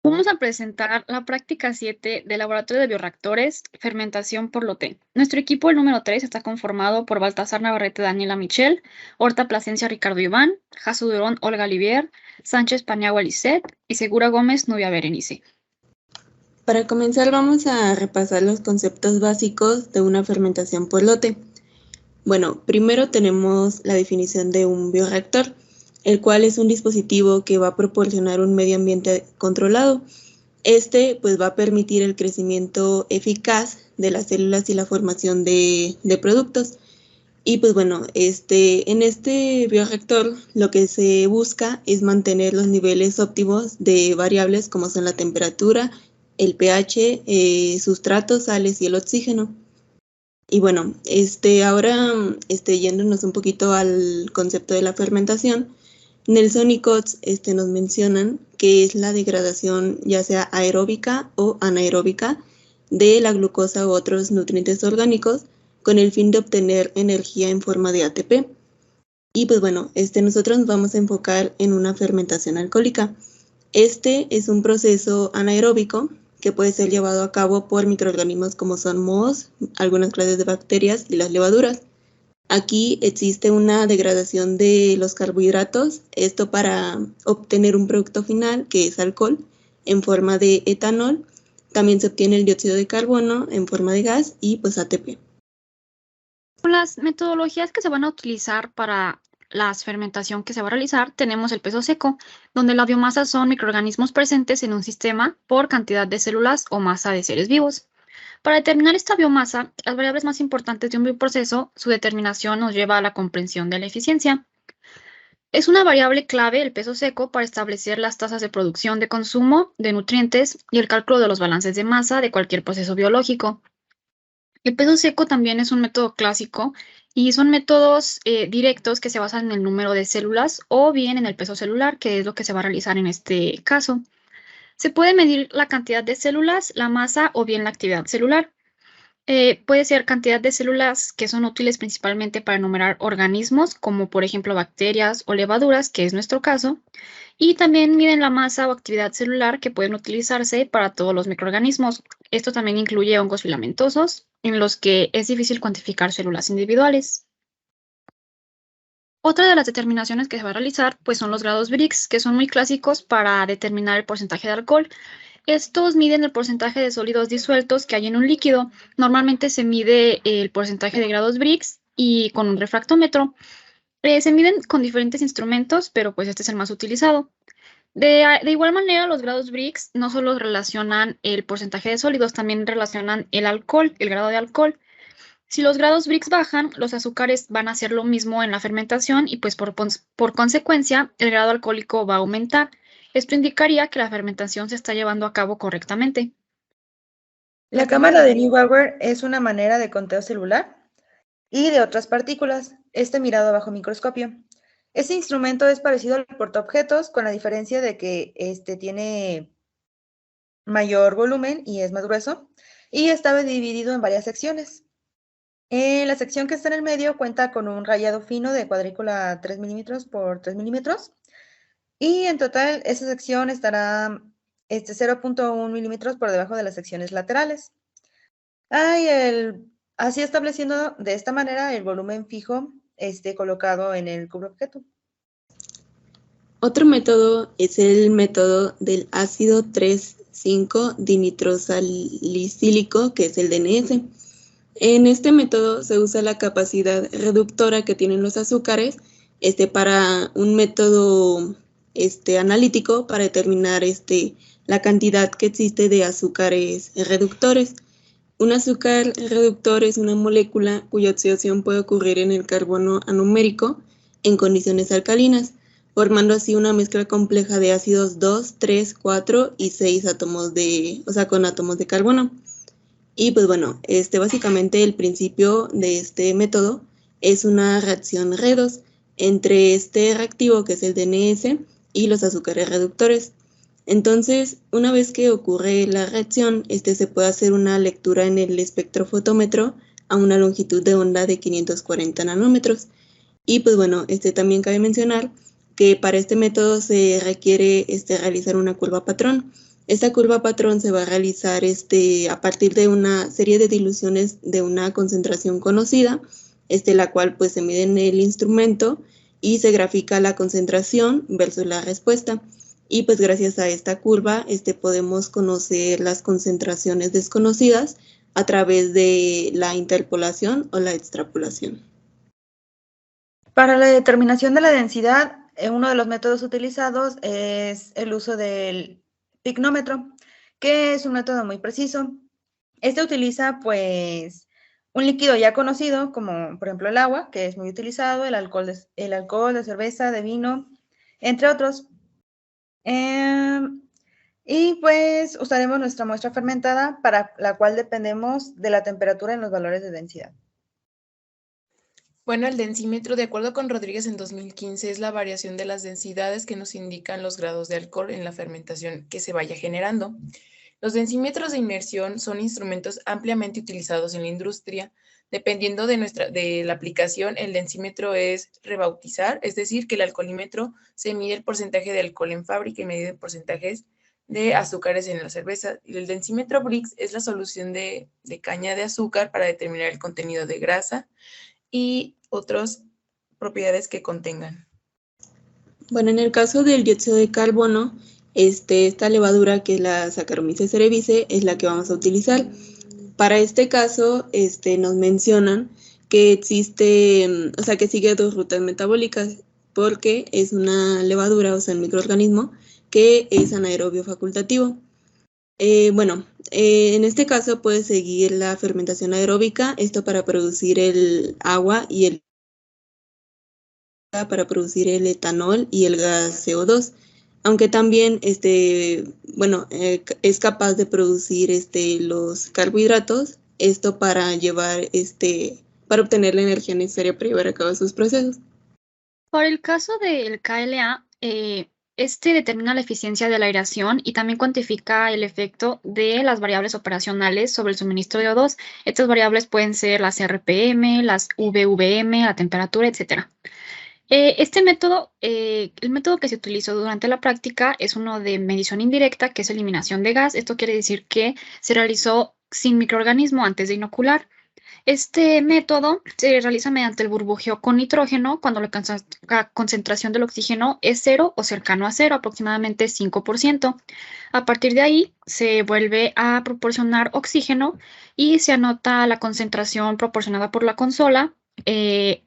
Vamos a presentar la práctica 7 del Laboratorio de Bioreactores, fermentación por lote. Nuestro equipo, el número 3, está conformado por Baltasar Navarrete Daniela Michel, Horta Plasencia Ricardo Iván, Jasu Durón Olga Olivier, Sánchez Paniagua Lisette y Segura Gómez Nubia Berenice. Para comenzar vamos a repasar los conceptos básicos de una fermentación por lote. Bueno, primero tenemos la definición de un bioreactor, el cual es un dispositivo que va a proporcionar un medio ambiente controlado. Este pues va a permitir el crecimiento eficaz de las células y la formación de productos. Y pues bueno, en este bioreactor lo que se busca es mantener los niveles óptimos de variables como son la temperatura, el pH, sustratos, sales y el oxígeno. Y bueno, ahora yéndonos un poquito al concepto de la fermentación, Nelson y Kotz nos mencionan que es la degradación ya sea aeróbica o anaeróbica de la glucosa u otros nutrientes orgánicos con el fin de obtener energía en forma de ATP. Y pues bueno, nosotros nos vamos a enfocar en una fermentación alcohólica. Este es un proceso anaeróbico que puede ser llevado a cabo por microorganismos como son mohos, algunas clases de bacterias y las levaduras. Aquí existe una degradación de los carbohidratos, esto para obtener un producto final que es alcohol en forma de etanol. También se obtiene el dióxido de carbono en forma de gas y pues ATP. Las metodologías que se van a utilizar para la fermentación que se va a realizar, tenemos el peso seco, donde la biomasa son microorganismos presentes en un sistema por cantidad de células o masa de seres vivos. Para determinar esta biomasa, las variables más importantes de un bioproceso, su determinación nos lleva a la comprensión de la eficiencia. Es una variable clave el peso seco para establecer las tasas de producción de consumo de nutrientes y el cálculo de los balances de masa de cualquier proceso biológico. El peso seco también es un método clásico y son métodos directos que se basan en el número de células o bien en el peso celular, que es lo que se va a realizar en este caso. Se puede medir la cantidad de células, la masa o bien la actividad celular. Puede ser cantidad de células que son útiles principalmente para enumerar organismos, como por ejemplo bacterias o levaduras, que es nuestro caso, y también miden la masa o actividad celular que pueden utilizarse para todos los microorganismos. Esto también incluye hongos filamentosos, en los que es difícil cuantificar células individuales. Otra de las determinaciones que se va a realizar pues son los grados Brix, que son muy clásicos para determinar el porcentaje de alcohol. Estos miden el porcentaje de sólidos disueltos que hay en un líquido. Normalmente se mide el porcentaje de grados Brix y con un refractómetro. Se miden con diferentes instrumentos, pero pues este es el más utilizado. De igual manera, los grados Brix no solo relacionan el porcentaje de sólidos, también relacionan el alcohol, el grado de alcohol. Si los grados Brix bajan, los azúcares van a hacer lo mismo en la fermentación y pues por consecuencia el grado alcohólico va a aumentar. Esto indicaría que la fermentación se está llevando a cabo correctamente. La cámara de Neubauer es una manera de conteo celular y de otras partículas, mirado bajo microscopio. Este instrumento es parecido al portaobjetos, con la diferencia de que tiene mayor volumen y es más grueso, y está dividido en varias secciones. La sección que está en el medio cuenta con un rayado fino de cuadrícula 3 milímetros por 3 milímetros, y en total esa sección estará 0.1 milímetros por debajo de las secciones laterales. Así estableciendo de esta manera el volumen fijo colocado en el cubreobjeto. Otro método es el método del ácido 3,5-dinitrosalicílico, que es el DNS. En este método se usa la capacidad reductora que tienen los azúcares para un método analítico para determinar la cantidad que existe de azúcares reductores. Un azúcar reductor es una molécula cuya oxidación puede ocurrir en el carbono anumérico en condiciones alcalinas, formando así una mezcla compleja de ácidos 2, 3, 4 y 6 átomos con átomos de carbono. Y pues bueno, básicamente el principio de este método es una reacción redox entre este reactivo que es el DNS y los azúcares reductores. Entonces, una vez que ocurre la reacción, se puede hacer una lectura en el espectrofotómetro a una longitud de onda de 540 nanómetros. Y pues bueno, también cabe mencionar que para este método se requiere realizar una curva patrón. Esta curva patrón se va a realizar a partir de una serie de diluciones de una concentración conocida, la cual pues se mide en el instrumento y se grafica la concentración versus la respuesta. Y pues gracias a esta curva podemos conocer las concentraciones desconocidas a través de la interpolación o la extrapolación. Para la determinación de la densidad, uno de los métodos utilizados es el uso del pignómetro, que es un método muy preciso. Este utiliza pues un líquido ya conocido, como por ejemplo el agua, que es muy utilizado, el alcohol de cerveza, de vino, entre otros. Y pues usaremos nuestra muestra fermentada, para la cual dependemos de la temperatura en los valores de densidad. Bueno, el densímetro, de acuerdo con Rodríguez en 2015, es la variación de las densidades que nos indican los grados de alcohol en la fermentación que se vaya generando. Los densímetros de inmersión son instrumentos ampliamente utilizados en la industria. Dependiendo de la aplicación, el densímetro es rebautizar, es decir, que el alcoholímetro se mide el porcentaje de alcohol en fábrica y mide porcentajes de azúcares en la cerveza. Y el densímetro Brix es la solución de caña de azúcar para determinar el contenido de grasa y otras propiedades que contengan. Bueno, en el caso del dióxido de carbono, esta levadura, que es la Saccharomyces cerevisiae, es la que vamos a utilizar. Para este caso, nos mencionan que existe, o sea, que sigue dos rutas metabólicas, porque es una levadura, o sea, un microorganismo que es anaerobio facultativo. En este caso puede seguir la fermentación aeróbica, esto para producir el agua y para producir el etanol y el gas CO2, aunque también es capaz de producir los carbohidratos, esto para para obtener la energía necesaria para llevar a cabo sus procesos. Para el caso del KLA, determina la eficiencia de la aireación y también cuantifica el efecto de las variables operacionales sobre el suministro de O2. Estas variables pueden ser las RPM, las VVM, la temperatura, etc. Este método, el método que se utilizó durante la práctica es uno de medición indirecta, que es eliminación de gas. Esto quiere decir que se realizó sin microorganismo antes de inocular. Este método se realiza mediante el burbujeo con nitrógeno cuando la concentración del oxígeno es 0 o cercano a 0, aproximadamente 5%. A partir de ahí se vuelve a proporcionar oxígeno y se anota la concentración proporcionada por la consola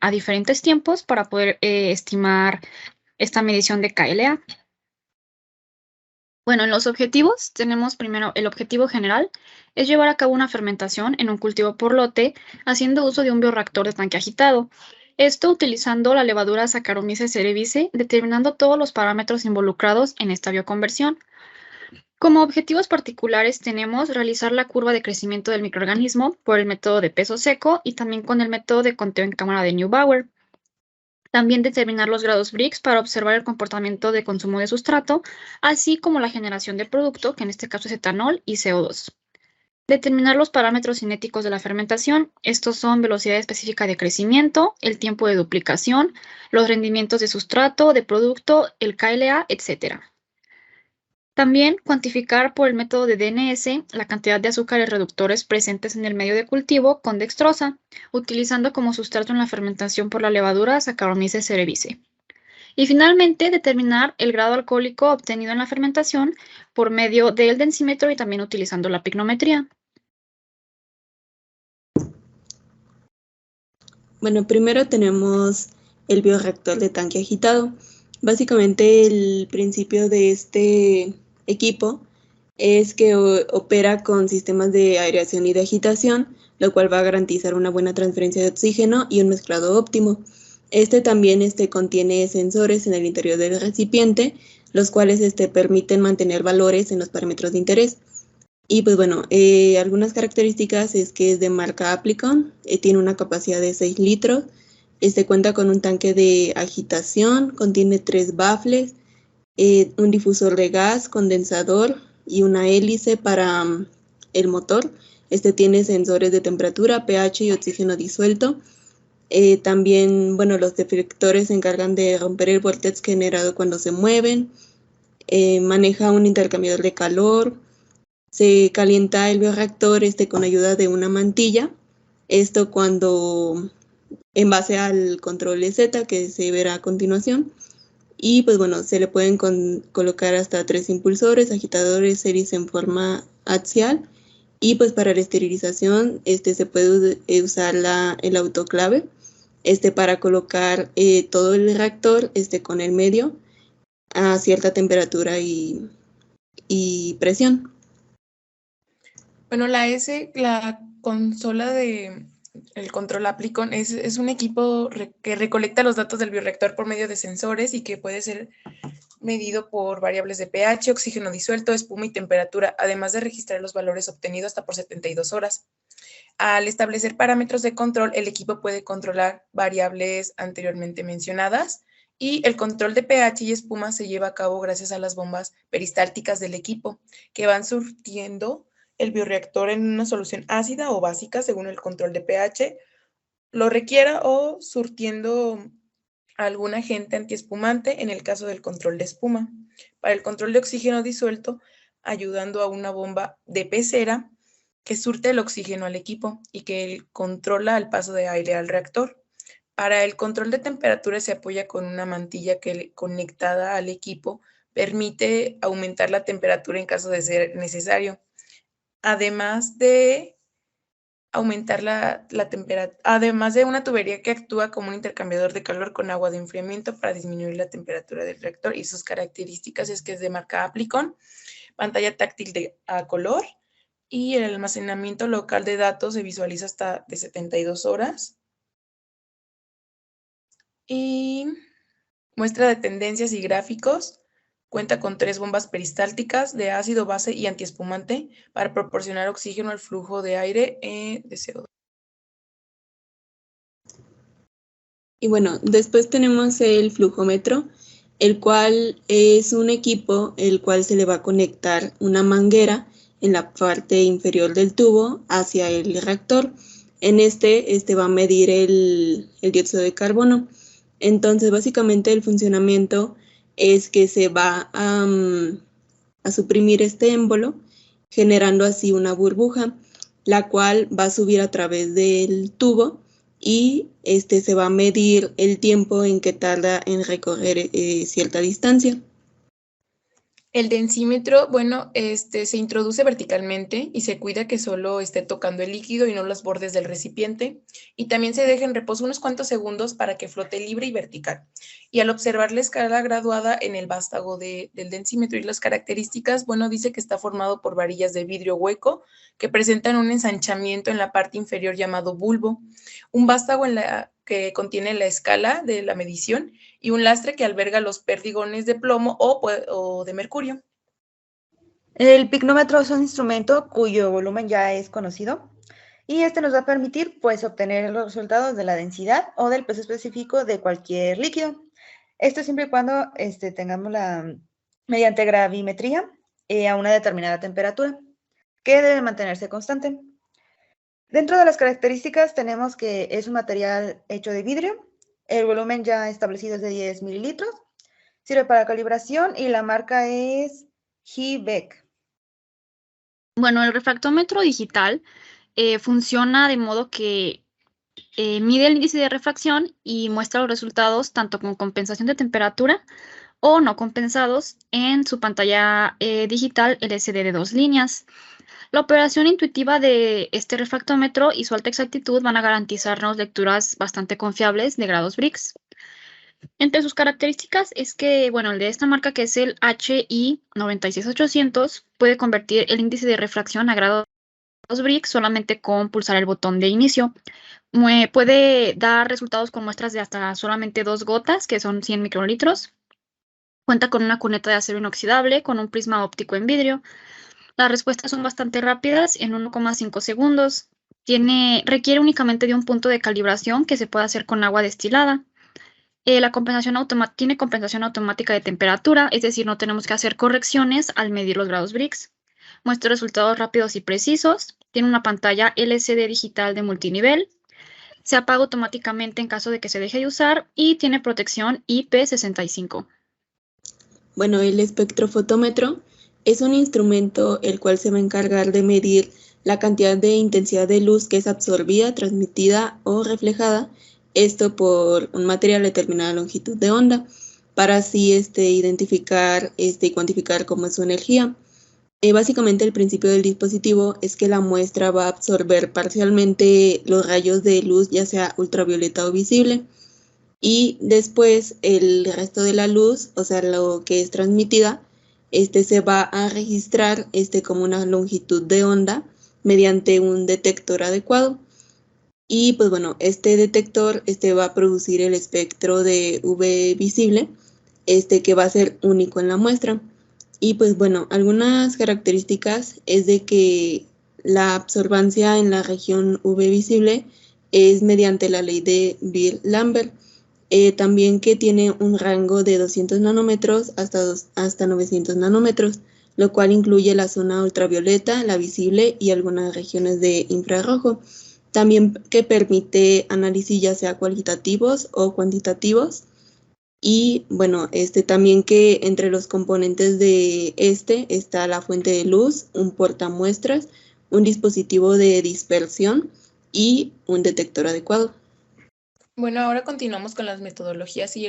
a diferentes tiempos para poder estimar esta medición de KLA. Bueno, en los objetivos tenemos primero el objetivo general, es llevar a cabo una fermentación en un cultivo por lote haciendo uso de un bioreactor de tanque agitado. Esto utilizando la levadura Saccharomyces cerevisiae, determinando todos los parámetros involucrados en esta bioconversión. Como objetivos particulares tenemos realizar la curva de crecimiento del microorganismo por el método de peso seco y también con el método de conteo en cámara de Neubauer. También determinar los grados Brix para observar el comportamiento de consumo de sustrato, así como la generación de producto, que en este caso es etanol y CO2. Determinar los parámetros cinéticos de la fermentación. Estos son velocidad específica de crecimiento, el tiempo de duplicación, los rendimientos de sustrato, de producto, el KLA, etc. También cuantificar por el método de DNS la cantidad de azúcares reductores presentes en el medio de cultivo con dextrosa, utilizando como sustrato en la fermentación por la levadura Saccharomyces cerevisiae. Y finalmente, determinar el grado alcohólico obtenido en la fermentación por medio del densímetro y también utilizando la pignometría. Bueno, primero tenemos el bioreactor de tanque agitado. Básicamente el principio de este equipo es que opera con sistemas de aireación y de agitación, lo cual va a garantizar una buena transferencia de oxígeno y un mezclado óptimo. También contiene sensores en el interior del recipiente, los cuales permiten mantener valores en los parámetros de interés. Y pues bueno, algunas características es que es de marca Applikon, tiene una capacidad de 6 litros, cuenta con un tanque de agitación, contiene 3 bafles, un difusor de gas, condensador y una hélice para el motor. Tiene sensores de temperatura, pH y oxígeno disuelto. También, bueno, los deflectores se encargan de romper el vórtice generado cuando se mueven. maneja un intercambiador de calor, se calienta el bioreactor con ayuda de una mantilla, esto cuando en base al control Z que se verá a continuación. Y pues bueno, se le pueden colocar hasta 3 impulsores, agitadores, series en forma axial. Y pues para la esterilización se puede usar el autoclave para colocar todo el reactor con el medio a cierta temperatura y presión. Bueno, la consola de el control Applicon es un equipo que recolecta los datos del bioreactor por medio de sensores y que puede ser medido por variables de pH, oxígeno disuelto, espuma y temperatura, además de registrar los valores obtenidos hasta por 72 horas. Al establecer parámetros de control, el equipo puede controlar variables anteriormente mencionadas y el control de pH y espuma se lleva a cabo gracias a las bombas peristálticas del equipo, que van surtiendo el bioreactor en una solución ácida o básica según el control de pH lo requiera o surtiendo algún agente antiespumante en el caso del control de espuma. Para el control de oxígeno disuelto, ayudando a una bomba de pecera que surte el oxígeno al equipo y que controla el paso de aire al reactor. Para el control de temperatura se apoya con una mantilla que conectada al equipo permite aumentar la temperatura en caso de ser necesario. Además de aumentar la temperatura, además de una tubería que actúa como un intercambiador de calor con agua de enfriamiento para disminuir la temperatura del reactor y sus características es que es de marca Applicon, pantalla táctil a color y el almacenamiento local de datos se visualiza hasta de 72 horas. Y muestra de tendencias y gráficos. Cuenta con 3 bombas peristálticas de ácido, base y antiespumante para proporcionar oxígeno al flujo de aire de CO2. Y bueno, después tenemos el flujómetro, el cual es un equipo el cual se le va a conectar una manguera en la parte inferior del tubo hacia el reactor. En este va a medir el dióxido de carbono. Entonces, básicamente el funcionamiento es que se va a suprimir este émbolo, generando así una burbuja, la cual va a subir a través del tubo y se va a medir el tiempo en que tarda en recorrer cierta distancia. El densímetro, bueno, se introduce verticalmente y se cuida que solo esté tocando el líquido y no los bordes del recipiente. Y también se deja en reposo unos cuantos segundos para que flote libre y vertical. Y al observar la escala graduada en el vástago del densímetro y las características, bueno, dice que está formado por varillas de vidrio hueco que presentan un ensanchamiento en la parte inferior llamado bulbo, un vástago que contiene la escala de la medición y un lastre que alberga los perdigones de plomo o de mercurio. El picnómetro es un instrumento cuyo volumen ya es conocido y nos va a permitir pues obtener los resultados de la densidad o del peso específico de cualquier líquido. Esto siempre y cuando tengamos mediante gravimetría a una determinada temperatura que debe mantenerse constante. Dentro de las características tenemos que es un material hecho de vidrio, el volumen ya establecido es de 10 mililitros, sirve para calibración y la marca es Hebeck. Bueno, el refractómetro digital funciona de modo que mide el índice de refracción y muestra los resultados tanto con compensación de temperatura o no compensados en su pantalla digital LCD de 2 líneas. La operación intuitiva de este refractómetro y su alta exactitud van a garantizarnos lecturas bastante confiables de grados Brix. Entre sus características es que, bueno, el de esta marca, que es el HI 96800, puede convertir el índice de refracción a grados Brix solamente con pulsar el botón de inicio. Puede dar resultados con muestras de hasta solamente 2 gotas, que son 100 microlitros. Cuenta con una cuneta de acero inoxidable, con un prisma óptico en vidrio. Las respuestas son bastante rápidas, en 1,5 segundos. Requiere únicamente de un punto de calibración que se puede hacer con agua destilada. Tiene compensación automática de temperatura, es decir, no tenemos que hacer correcciones al medir los grados Brix. Muestra resultados rápidos y precisos. Tiene una pantalla LCD digital de multinivel. Se apaga automáticamente en caso de que se deje de usar y tiene protección IP65. Bueno, el espectrofotómetro es un instrumento el cual se va a encargar de medir la cantidad de intensidad de luz que es absorbida, transmitida o reflejada, esto por un material de determinada longitud de onda, para así identificar y cuantificar cómo es su energía. Básicamente el principio del dispositivo es que la muestra va a absorber parcialmente los rayos de luz, ya sea ultravioleta o visible, y después el resto de la luz, o sea, lo que es transmitida, se va a registrar como una longitud de onda mediante un detector adecuado. Y pues bueno, este detector va a producir el espectro de UV visible, que va a ser único en la muestra. Y pues bueno, algunas características es de que la absorbancia en la región UV visible es mediante la ley de Beer-Lambert. También que tiene un rango de 200 nanómetros hasta 900 nanómetros, lo cual incluye la zona ultravioleta, la visible y algunas regiones de infrarrojo. También que permite análisis ya sea cualitativos o cuantitativos. Y bueno, también que entre los componentes de está la fuente de luz, un portamuestras, un dispositivo de dispersión y un detector adecuado. Bueno, ahora continuamos con las metodologías y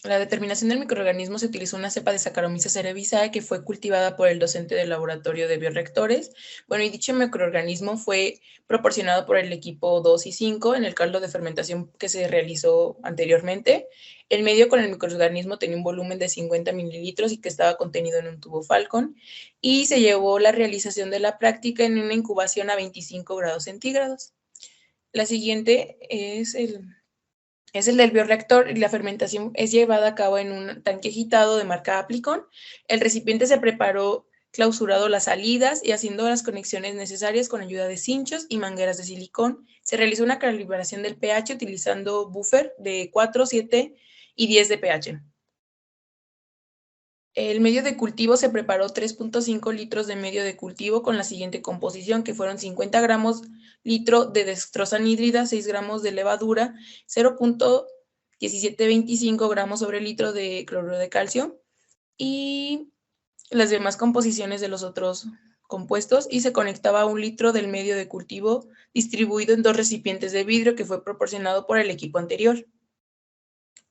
la determinación del microorganismo. Se utilizó una cepa de Saccharomyces cerevisiae que fue cultivada por el docente del laboratorio de bioreactores. Bueno, y dicho microorganismo fue proporcionado por el equipo 2 y 5 en el caldo de fermentación que se realizó anteriormente. El medio con el microorganismo tenía un volumen de 50 mililitros y que estaba contenido en un tubo Falcon, y se llevó la realización de la práctica en una incubación a 25 grados centígrados. La siguiente es el del bioreactor, y la fermentación es llevada a cabo en un tanque agitado de marca Applikon. El recipiente se preparó clausurado las salidas y haciendo las conexiones necesarias con ayuda de cinchos y mangueras de silicón. Se realizó una calibración del pH utilizando buffer de 4, 7 y 10 de pH. El medio de cultivo se preparó 3.5 litros de medio de cultivo con la siguiente composición, que fueron 50 gramos litro de dextrosa anhídrida, 6 gramos de levadura, 0.1725 gramos sobre litro de cloruro de calcio y las demás composiciones de los otros compuestos, y se conectaba a 1 litro del medio de cultivo distribuido en 2 recipientes de vidrio que fue proporcionado por el equipo anterior.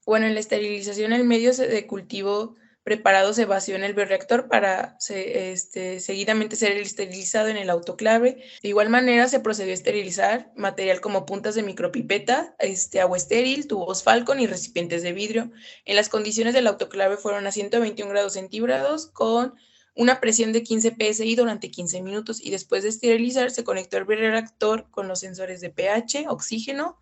Bueno, en la esterilización el medio de cultivo preparado se vació en el bioreactor para seguidamente ser esterilizado en el autoclave. De igual manera se procedió a esterilizar material como puntas de micropipeta, agua estéril, tubos Falcon y recipientes de vidrio. En las condiciones del autoclave fueron a 121 grados centígrados con una presión de 15 psi durante 15 minutos, y después de esterilizar se conectó el bioreactor con los sensores de pH, oxígeno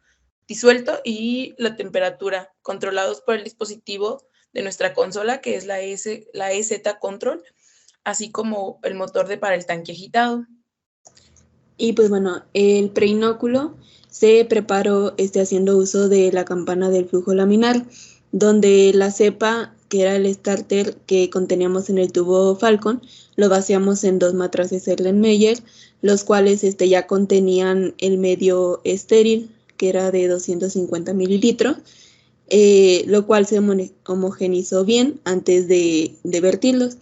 disuelto y la temperatura, controlados por el dispositivo de nuestra consola, que es la EZ Control, así como el motor para el tanque agitado. Y pues bueno, el preinóculo se preparó haciendo uso de la campana del flujo laminar, donde la cepa, que era el starter que conteníamos en el tubo Falcon, lo vaciamos en 2 matraces Erlenmeyer, los cuales ya contenían el medio estéril, que era de 250 mililitros, lo cual se homogenizó bien antes de vertirlos.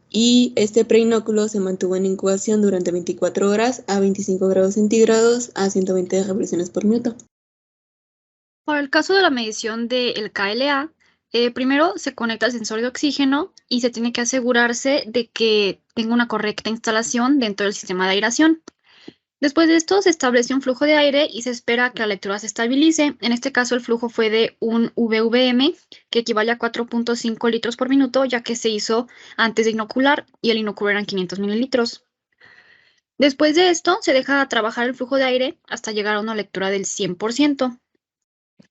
Y este preinóculo se mantuvo en incubación durante 24 horas a 25 grados centígrados a 120 revoluciones por minuto. Para el caso de la medición del KLA, primero se conecta el sensor de oxígeno y se tiene que asegurarse de que tenga una correcta instalación dentro del sistema de aireación. Después de esto se establece un flujo de aire y se espera que la lectura se estabilice. En este caso el flujo fue de un VVM, que equivale a 4.5 litros por minuto, ya que se hizo antes de inocular y el inocular eran 500 mililitros. Después de esto se deja trabajar el flujo de aire hasta llegar a una lectura del 100%.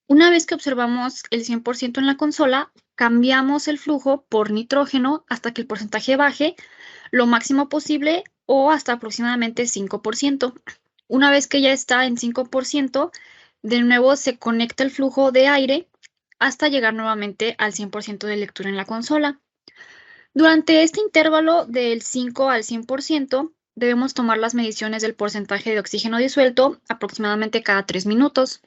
Una vez que observamos el 100% en la consola, cambiamos el flujo por nitrógeno hasta que el porcentaje baje lo máximo posible o hasta aproximadamente 5%. Una vez que ya está en 5%, de nuevo se conecta el flujo de aire hasta llegar nuevamente al 100% de lectura en la consola. Durante este intervalo del 5 al 100%, debemos tomar las mediciones del porcentaje de oxígeno disuelto aproximadamente cada 3 minutos.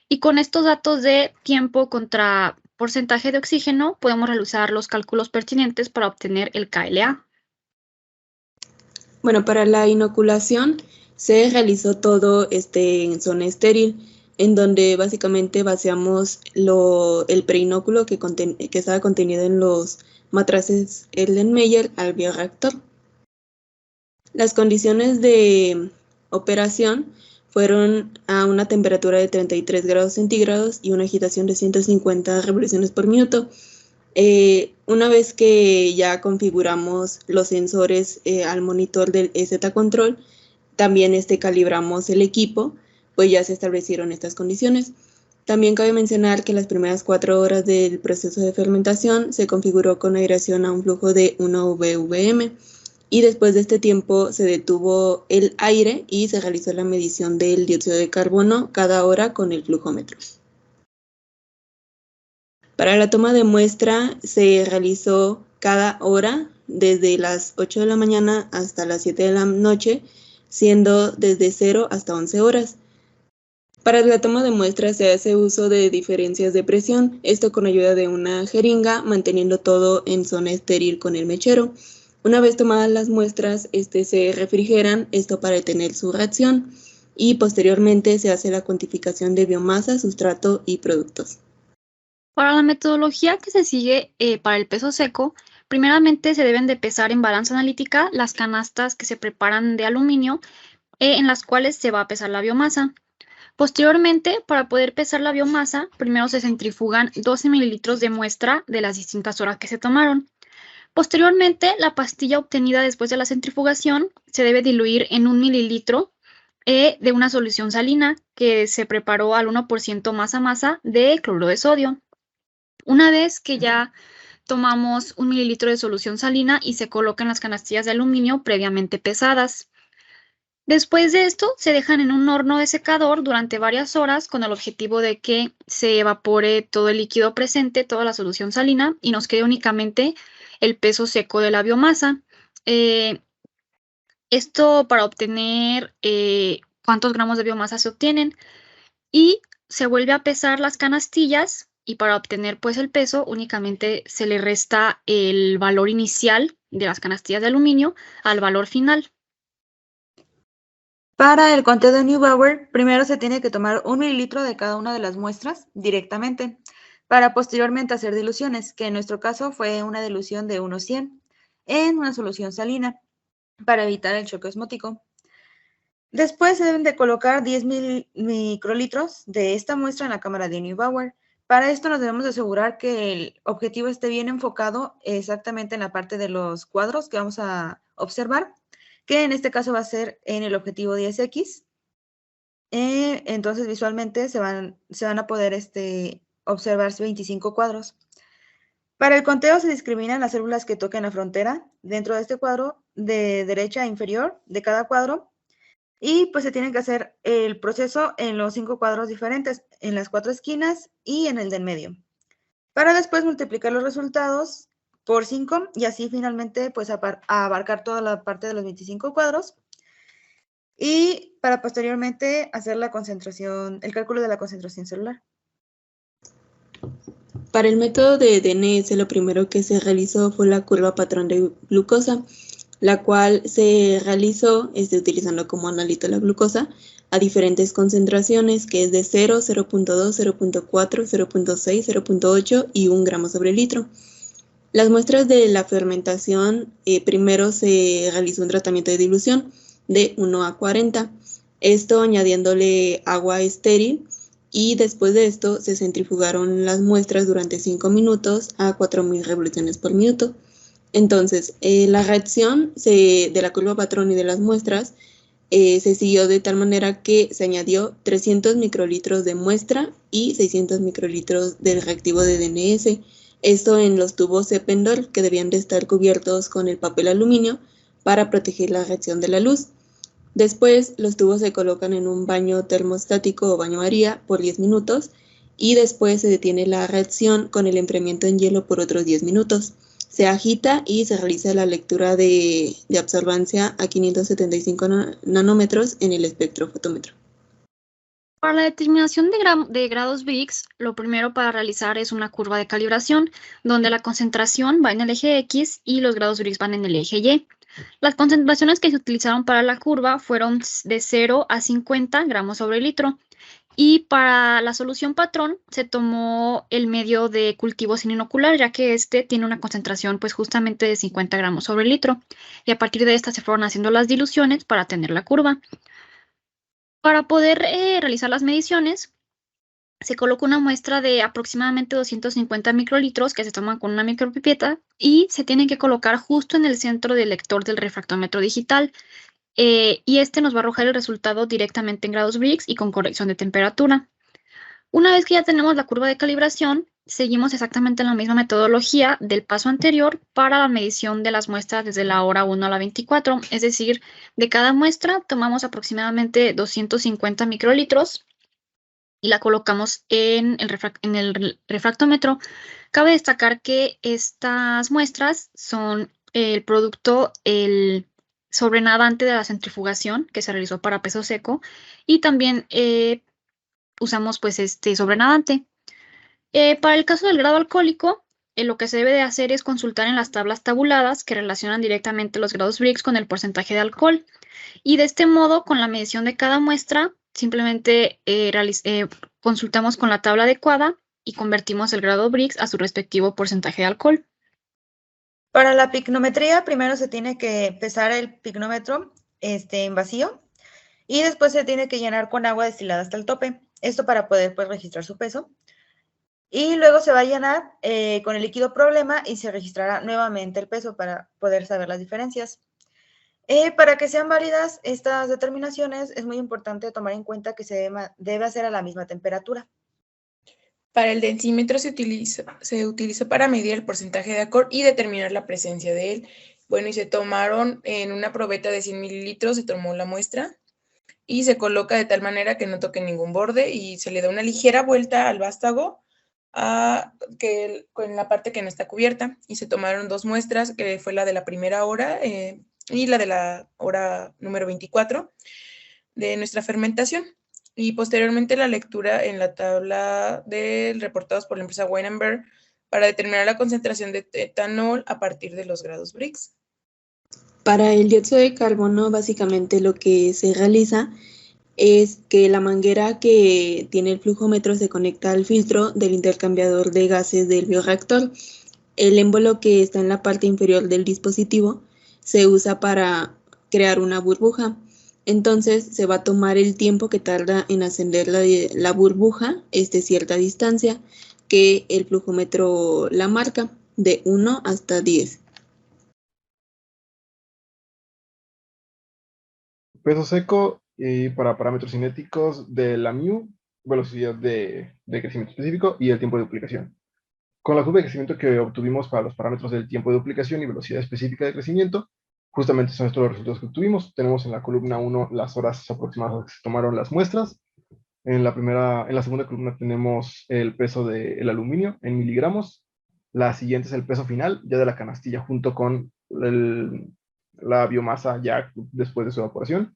Y con estos datos de tiempo contra porcentaje de oxígeno, podemos realizar los cálculos pertinentes para obtener el KLA. Bueno, para la inoculación se realizó todo en zona estéril, en donde básicamente vaciamos el preinóculo que estaba contenido en los matraces Erlenmeyer al bioreactor. Las condiciones de operación fueron a una temperatura de 33 grados centígrados y una agitación de 150 revoluciones por minuto. Una vez que ya configuramos los sensores al monitor del EZ-Control, también calibramos el equipo, pues ya se establecieron estas condiciones. También cabe mencionar que las primeras 4 horas del proceso de fermentación se configuró con aireación a un flujo de 1 VVM y después de este tiempo se detuvo el aire y se realizó la medición del dióxido de carbono cada hora con el flujómetro. Para la toma de muestra se realizó cada hora desde las 8 de la mañana hasta las 7 de la noche, siendo desde 0 hasta 11 horas. Para la toma de muestras se hace uso de diferencias de presión, esto con ayuda de una jeringa, manteniendo todo en zona estéril con el mechero. Una vez tomadas las muestras, se refrigeran, esto para detener su reacción, y posteriormente se hace la cuantificación de biomasa, sustrato y productos. Para la metodología que se sigue para el peso seco, primeramente se deben de pesar en balanza analítica las canastas que se preparan de aluminio en las cuales se va a pesar la biomasa. Posteriormente, para poder pesar la biomasa, primero se centrifugan 12 mililitros de muestra de las distintas horas que se tomaron. Posteriormente, la pastilla obtenida después de la centrifugación se debe diluir en 1 mililitro de una solución salina que se preparó al 1% masa de cloruro de sodio. Una vez que ya tomamos 1 mililitro de solución salina y se colocan las canastillas de aluminio previamente pesadas. Después de esto, se dejan en un horno de secador durante varias horas con el objetivo de que se evapore todo el líquido presente, toda la solución salina, y nos quede únicamente el peso seco de la biomasa. Esto para obtener cuántos gramos de biomasa se obtienen. Y se vuelve a pesar las canastillas y para obtener pues el peso únicamente se le resta el valor inicial de las canastillas de aluminio al valor final. Para el conteo de Neubauer, primero se tiene que tomar 1 mililitro de cada una de las muestras directamente, para posteriormente hacer diluciones, que en nuestro caso fue una dilución de 1:100 en una solución salina, para evitar el choque osmótico. Después se deben de colocar 10 microlitros de esta muestra en la cámara de Neubauer. Para esto nos debemos de asegurar que el objetivo esté bien enfocado exactamente en la parte de los cuadros que vamos a observar, que en este caso va a ser en el objetivo 10X. Entonces visualmente se van a poder observar 25 cuadros. Para el conteo se discriminan las células que toquen la frontera dentro de este cuadro de derecha a inferior de cada cuadro y pues se tiene que hacer el proceso en los 5 cuadros diferentes, en las 4 esquinas y en el del medio. Para después multiplicar los resultados por 5 y así finalmente pues abarcar toda la parte de los 25 cuadros y para posteriormente hacer la concentración, el cálculo de la concentración celular. Para el método de DNS, lo primero que se realizó fue la curva patrón de glucosa, la cual se realizó utilizando como analito la glucosa a diferentes concentraciones, que es de 0, 0.2, 0.4, 0.6, 0.8 y 1 gramo sobre litro. Las muestras de la fermentación, primero se realizó un tratamiento de dilución de 1 a 40, esto añadiéndole agua estéril, y después de esto se centrifugaron las muestras durante 5 minutos a 4000 revoluciones por minuto. Entonces, la reacción de la curva patrón y de las muestras se siguió de tal manera que se añadió 300 microlitros de muestra y 600 microlitros del reactivo de DNS. Esto en los tubos Eppendorf, que debían de estar cubiertos con el papel aluminio para proteger la reacción de la luz. Después, los tubos se colocan en un baño termostático o baño María por 10 minutos y después se detiene la reacción con el enfriamiento en hielo por otros 10 minutos. Se agita y se realiza la lectura de absorbancia a 575 nanómetros en el espectrofotómetro. Para la determinación de grados Briggs, lo primero para realizar es una curva de calibración, donde la concentración va en el eje X y los grados Briggs van en el eje Y. Las concentraciones que se utilizaron para la curva fueron de 0 a 50 gramos sobre litro. Y para la solución patrón se tomó el medio de cultivo sin inocular, ya que este tiene una concentración pues justamente de 50 gramos sobre litro. Y a partir de esta se fueron haciendo las diluciones para tener la curva. Para poder realizar las mediciones, se coloca una muestra de aproximadamente 250 microlitros que se toman con una micropipeta y se tienen que colocar justo en el centro del lector del refractómetro digital. Y este nos va a arrojar el resultado directamente en grados Briggs y con corrección de temperatura. Una vez que ya tenemos la curva de calibración, seguimos exactamente la misma metodología del paso anterior para la medición de las muestras desde la hora 1 a la 24. Es decir, de cada muestra tomamos aproximadamente 250 microlitros y la colocamos en el refractómetro. Cabe destacar que estas muestras son el producto, el sobrenadante de la centrifugación que se realizó para peso seco y también usamos pues este sobrenadante. Para el caso del grado alcohólico, lo que se debe de hacer es consultar en las tablas tabuladas que relacionan directamente los grados Briggs con el porcentaje de alcohol. Y de este modo, con la medición de cada muestra, simplemente consultamos con la tabla adecuada y convertimos el grado Briggs a su respectivo porcentaje de alcohol. Para la picnometría, primero se tiene que pesar el picnómetro en vacío y después se tiene que llenar con agua destilada hasta el tope. Esto para poder pues, registrar su peso. Y luego se va a llenar con el líquido problema y se registrará nuevamente el peso para poder saber las diferencias. Para que sean válidas estas determinaciones, es muy importante tomar en cuenta que se debe hacer a la misma temperatura. Para el densímetro se utiliza para medir el porcentaje de alcohol y determinar la presencia de él. Bueno, y se tomaron en una probeta de 100 mililitros, se tomó la muestra y se coloca de tal manera que no toque ningún borde y se le da una ligera vuelta al vástago con la parte que no está cubierta. Y se tomaron 2 muestras, que fue la de la primera hora y la de la hora número 24 de nuestra fermentación. Y posteriormente la lectura en la tabla de reportados por la empresa Weinberg para determinar la concentración de etanol a partir de los grados Briggs. Para el dióxido de carbono, básicamente lo que se realiza es que la manguera que tiene el flujómetro se conecta al filtro del intercambiador de gases del bioreactor. El émbolo que está en la parte inferior del dispositivo se usa para crear una burbuja. Entonces se va a tomar el tiempo que tarda en ascender la burbuja, cierta distancia que el flujómetro la marca, de 1 hasta 10. Peso seco y para parámetros cinéticos de la mu, velocidad de crecimiento específico y el tiempo de duplicación. Con la curva de crecimiento que obtuvimos para los parámetros del tiempo de duplicación y velocidad específica de crecimiento, justamente son estos los resultados que obtuvimos. Tenemos en la columna 1 las horas aproximadas que se tomaron las muestras. En la segunda columna tenemos el peso del aluminio en miligramos. La siguiente es el peso final, ya de la canastilla, junto con la biomasa ya después de su evaporación.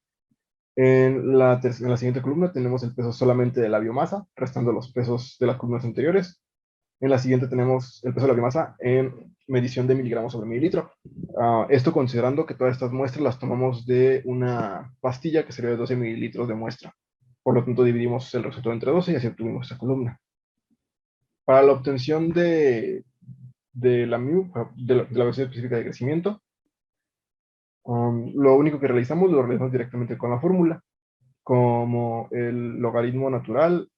En la siguiente columna tenemos el peso solamente de la biomasa, restando los pesos de las columnas anteriores. En la siguiente tenemos el peso de la biomasa en medición de miligramos sobre mililitro. Esto considerando que todas estas muestras las tomamos de una pastilla que sería de 12 mililitros de muestra. Por lo tanto, dividimos el resultado entre 12 y así obtuvimos esta columna. Para la obtención de la mu, de la velocidad específica de crecimiento, lo único que realizamos lo realizamos directamente con la fórmula, como el logaritmo natural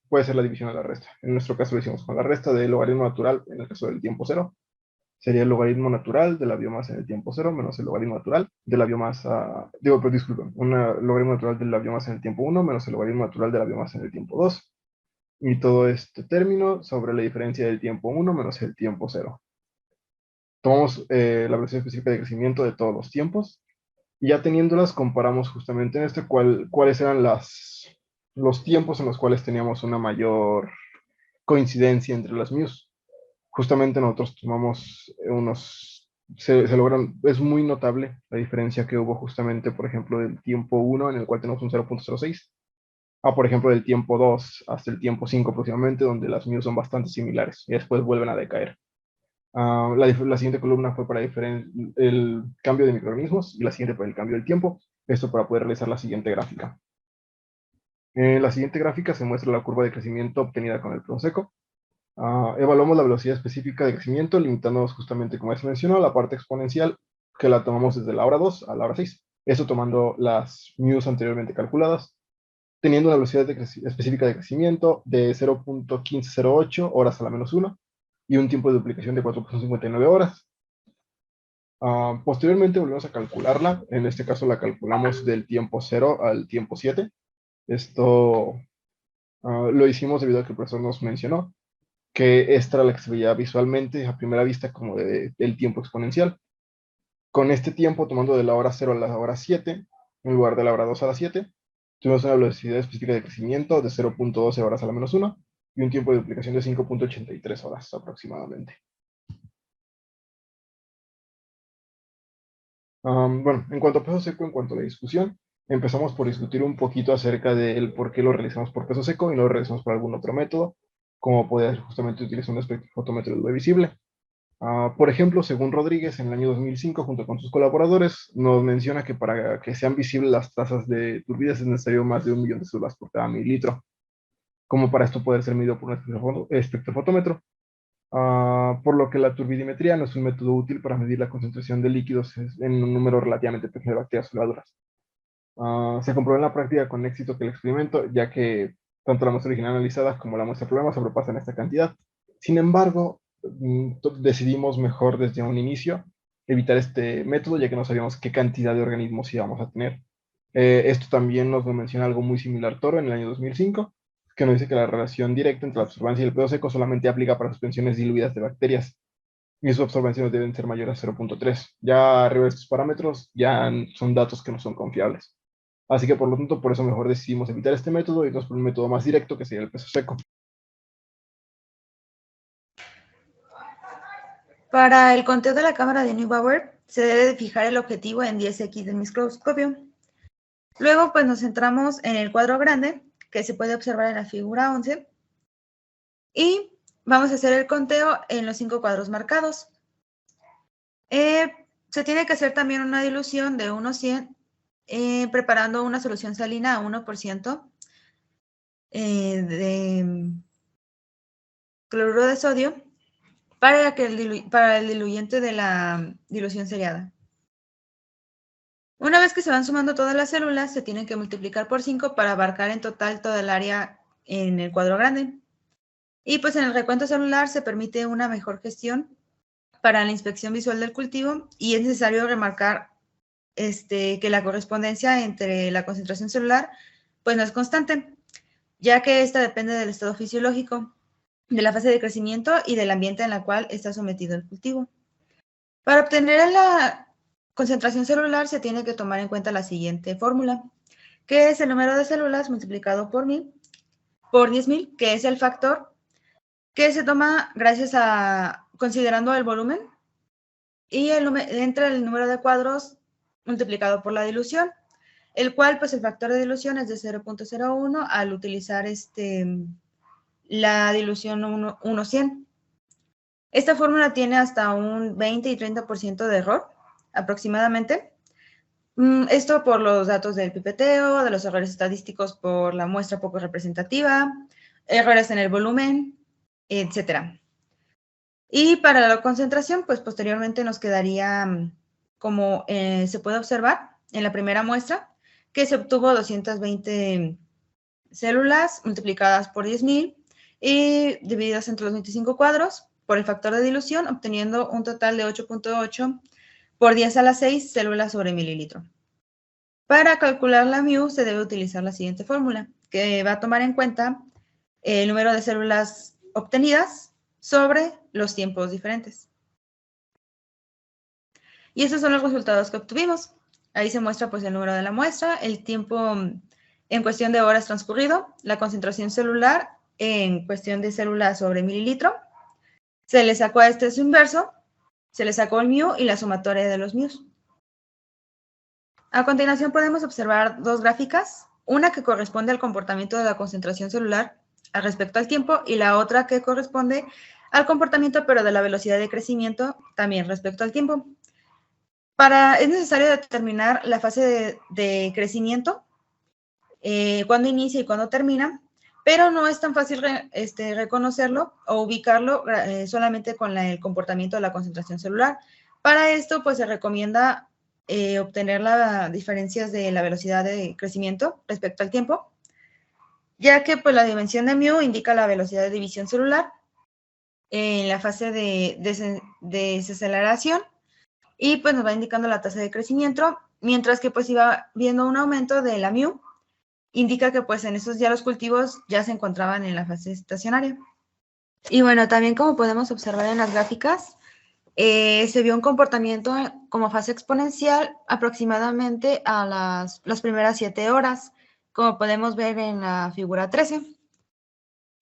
puede ser la división a la resta. En nuestro caso lo hicimos con la resta del logaritmo natural en el caso del tiempo cero. Sería el logaritmo natural de la biomasa en el tiempo cero menos el logaritmo natural de la biomasa, un logaritmo natural de la biomasa en el tiempo 1 menos el logaritmo natural de la biomasa en el tiempo 2. Y todo este término sobre la diferencia del tiempo 1 menos el tiempo 0. Tomamos la velocidad específica de crecimiento de todos los tiempos y ya teniéndolas comparamos justamente en cuáles eran los tiempos en los cuales teníamos una mayor coincidencia entre las MUs. Justamente nosotros tomamos se logran, es muy notable la diferencia que hubo justamente, por ejemplo, del tiempo 1 en el cual tenemos un 0.06 por ejemplo, del tiempo 2 hasta el tiempo 5 aproximadamente, donde las mu son bastante similares y después vuelven a decaer. La siguiente columna fue para el cambio de microorganismos y la siguiente para el cambio del tiempo. Esto para poder realizar la siguiente gráfica. En la siguiente gráfica se muestra la curva de crecimiento obtenida con el proceso seco. Evaluamos la velocidad específica de crecimiento, limitándonos justamente, como ya se mencionó, la parte exponencial, que la tomamos desde la hora 2 a la hora 6. Esto tomando las μ's anteriormente calculadas, teniendo una velocidad específica de crecimiento de 0.1508 horas a la menos 1 y un tiempo de duplicación de 4.59 horas. Posteriormente volvemos a calcularla. En este caso la calculamos del tiempo 0 al tiempo 7. Esto lo hicimos debido a que el profesor nos mencionó que esta era la que se veía visualmente a primera vista como del tiempo exponencial. Con este tiempo, tomando de la hora 0 a la hora 7, en lugar de la hora 2 a la 7, tuvimos una velocidad específica de crecimiento de 0.12 horas a la menos 1 y un tiempo de duplicación de 5.83 horas aproximadamente. Bueno, en cuanto a peso seco, en cuanto a la discusión, empezamos por discutir un poquito acerca del por qué lo realizamos por peso seco y no lo realizamos por algún otro método, como poder justamente utilizar un espectrofotómetro de luz visible. Por ejemplo, según Rodríguez, en el año 2005, junto con sus colaboradores, nos menciona que para que sean visibles las trazas de turbidez es necesario más de 1 millón de células por cada mililitro, como para esto poder ser medido por un espectrofotómetro. Por lo que la turbidimetría no es un método útil para medir la concentración de líquidos en un número relativamente pequeño de bacterias o levaduras. Se comprobó en la práctica con éxito que el experimento, ya que tanto la muestra original analizada como la muestra problema sobrepasan esta cantidad. Sin embargo, decidimos mejor desde un inicio evitar este método, ya que no sabíamos qué cantidad de organismos íbamos a tener. Esto también nos lo menciona algo muy similar Toro en el año 2005, que nos dice que la relación directa entre la absorbancia y el peso seco solamente aplica para suspensiones diluidas de bacterias, y sus absorbaciones deben ser mayores a 0.3. Ya arriba de estos parámetros ya son datos que no son confiables. Así que por lo tanto, por eso mejor decidimos evitar este método y irnos por un método más directo, que sería el peso seco. Para el conteo de la cámara de Neubauer, se debe de fijar el objetivo en 10x del microscopio. Luego, pues nos centramos en el cuadro grande, que se puede observar en la figura 11. Y vamos a hacer el conteo en los 5 cuadros marcados. Se tiene que hacer también una dilución de 1:100, preparando una solución salina a 1% de cloruro de sodio para el diluyente de la dilución seriada. Una vez que se van sumando todas las células, se tienen que multiplicar por 5 para abarcar en total toda el área en el cuadro grande. Y pues en el recuento celular se permite una mejor gestión para la inspección visual del cultivo y es necesario remarcar que la correspondencia entre la concentración celular pues no es constante, ya que esta depende del estado fisiológico, de la fase de crecimiento y del ambiente en el cual está sometido el cultivo. Para obtener la concentración celular se tiene que tomar en cuenta la siguiente fórmula, que es el número de células multiplicado por 10.000, que es el factor que se toma considerando el volumen y entre el número de cuadros multiplicado por la dilución, el cual pues el factor de dilución es de 0.01 al utilizar la dilución 1:100. Esta fórmula tiene hasta un 20 y 30% de error aproximadamente. Esto por los datos del pipeteo, de los errores estadísticos por la muestra poco representativa, errores en el volumen, etc. Y para la concentración, pues posteriormente nos quedaría como se puede observar en la primera muestra, que se obtuvo 220 células multiplicadas por 10.000 y divididas entre los 25 cuadros por el factor de dilución, obteniendo un total de 8.8 por 10 a la 6 células sobre mililitro. Para calcular la μ se debe utilizar la siguiente fórmula, que va a tomar en cuenta el número de células obtenidas sobre los tiempos diferentes. Y estos son los resultados que obtuvimos. Ahí se muestra pues el número de la muestra, el tiempo en cuestión de horas transcurrido, la concentración celular en cuestión de células sobre mililitro. Se le sacó a su inverso, se le sacó el μ y la sumatoria de los μ's. A continuación podemos observar dos gráficas una que corresponde al comportamiento de la concentración celular respecto al tiempo y la otra que corresponde al comportamiento pero de la velocidad de crecimiento también respecto al tiempo. Es necesario determinar la fase de crecimiento, cuándo inicia y cuándo termina, pero no es tan fácil reconocerlo o ubicarlo solamente con el comportamiento de la concentración celular. Para esto, pues se recomienda obtener las diferencias de la velocidad de crecimiento respecto al tiempo, ya que pues, la dimensión de mu indica la velocidad de división celular en la fase de desaceleración y pues nos va indicando la tasa de crecimiento, mientras que pues iba viendo un aumento de la mu, indica que pues en esos ya los cultivos ya se encontraban en la fase estacionaria. Y bueno, también como podemos observar en las gráficas, se vio un comportamiento como fase exponencial aproximadamente a las primeras 7 horas, como podemos ver en la figura 13.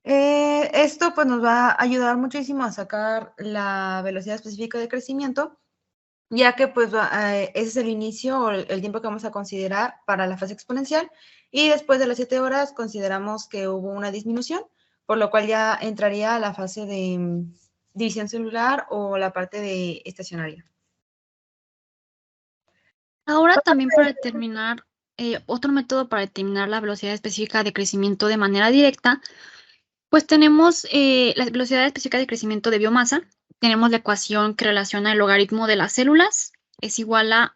Esto pues nos va a ayudar muchísimo a sacar la velocidad específica de crecimiento, ya que pues ese es el inicio o el tiempo que vamos a considerar para la fase exponencial, y después de las 7 horas consideramos que hubo una disminución, por lo cual ya entraría a la fase de división celular o la parte de estacionaria. Ahora también para determinar, otro método para determinar la velocidad específica de crecimiento de manera directa, pues tenemos la velocidad específica de crecimiento de biomasa, tenemos la ecuación que relaciona el logaritmo de las células, es igual a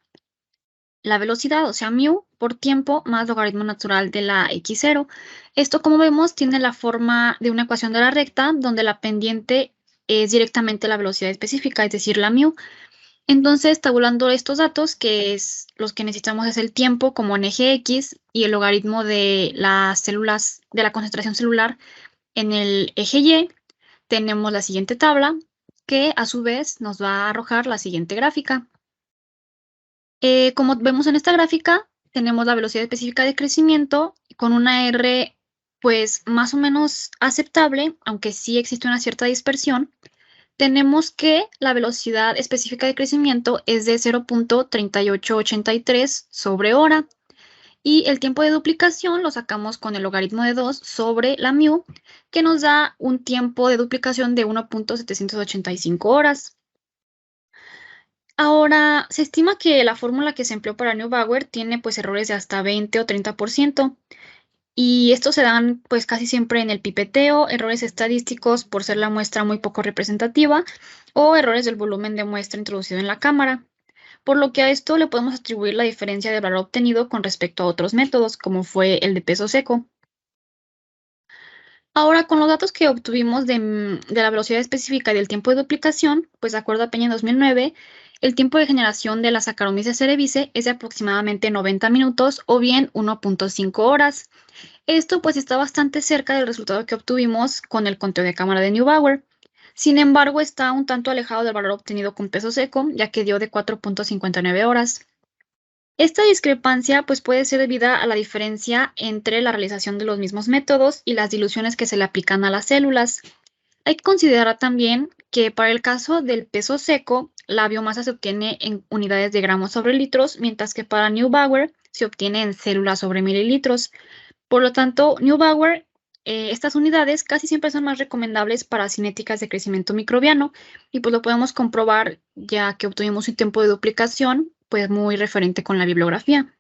la velocidad, o sea, mu, por tiempo más logaritmo natural de la x0. Esto, como vemos, tiene la forma de una ecuación de la recta, donde la pendiente es directamente la velocidad específica, es decir, la mu. Entonces, tabulando estos datos, que es los que necesitamos es el tiempo como en eje X y el logaritmo de las células, de la concentración celular en el eje Y, tenemos la siguiente tabla, que a su vez nos va a arrojar la siguiente gráfica. Como vemos en esta gráfica, tenemos la velocidad específica de crecimiento con una R pues más o menos aceptable, aunque sí existe una cierta dispersión. Tenemos que la velocidad específica de crecimiento es de 0.3883 sobre hora y el tiempo de duplicación lo sacamos con el logaritmo de 2 sobre la mu, que nos da un tiempo de duplicación de 1.785 horas. Ahora, se estima que la fórmula que se empleó para Neubauer tiene pues errores de hasta 20 o 30%, y estos se dan pues casi siempre en el pipeteo, errores estadísticos por ser la muestra muy poco representativa o errores del volumen de muestra introducido en la cámara, por lo que a esto le podemos atribuir la diferencia de valor obtenido con respecto a otros métodos, como fue el de peso seco. Ahora, con los datos que obtuvimos de la velocidad específica y del tiempo de duplicación, pues de acuerdo a Peña en 2009, el tiempo de generación de la Saccharomyces cerevisiae es de aproximadamente 90 minutos o bien 1.5 horas. Esto pues está bastante cerca del resultado que obtuvimos con el conteo de cámara de Neubauer. Sin embargo, está un tanto alejado del valor obtenido con peso seco, ya que dio de 4.59 horas. Esta discrepancia pues puede ser debida a la diferencia entre la realización de los mismos métodos y las diluciones que se le aplican a las células. Hay que considerar también que para el caso del peso seco, la biomasa se obtiene en unidades de gramos sobre litros, mientras que para Neubauer se obtiene en células sobre mililitros. Por lo tanto, Neubauer, estas unidades casi siempre son más recomendables para cinéticas de crecimiento microbiano, y pues lo podemos comprobar ya que obtuvimos un tiempo de duplicación pues muy referente con la bibliografía.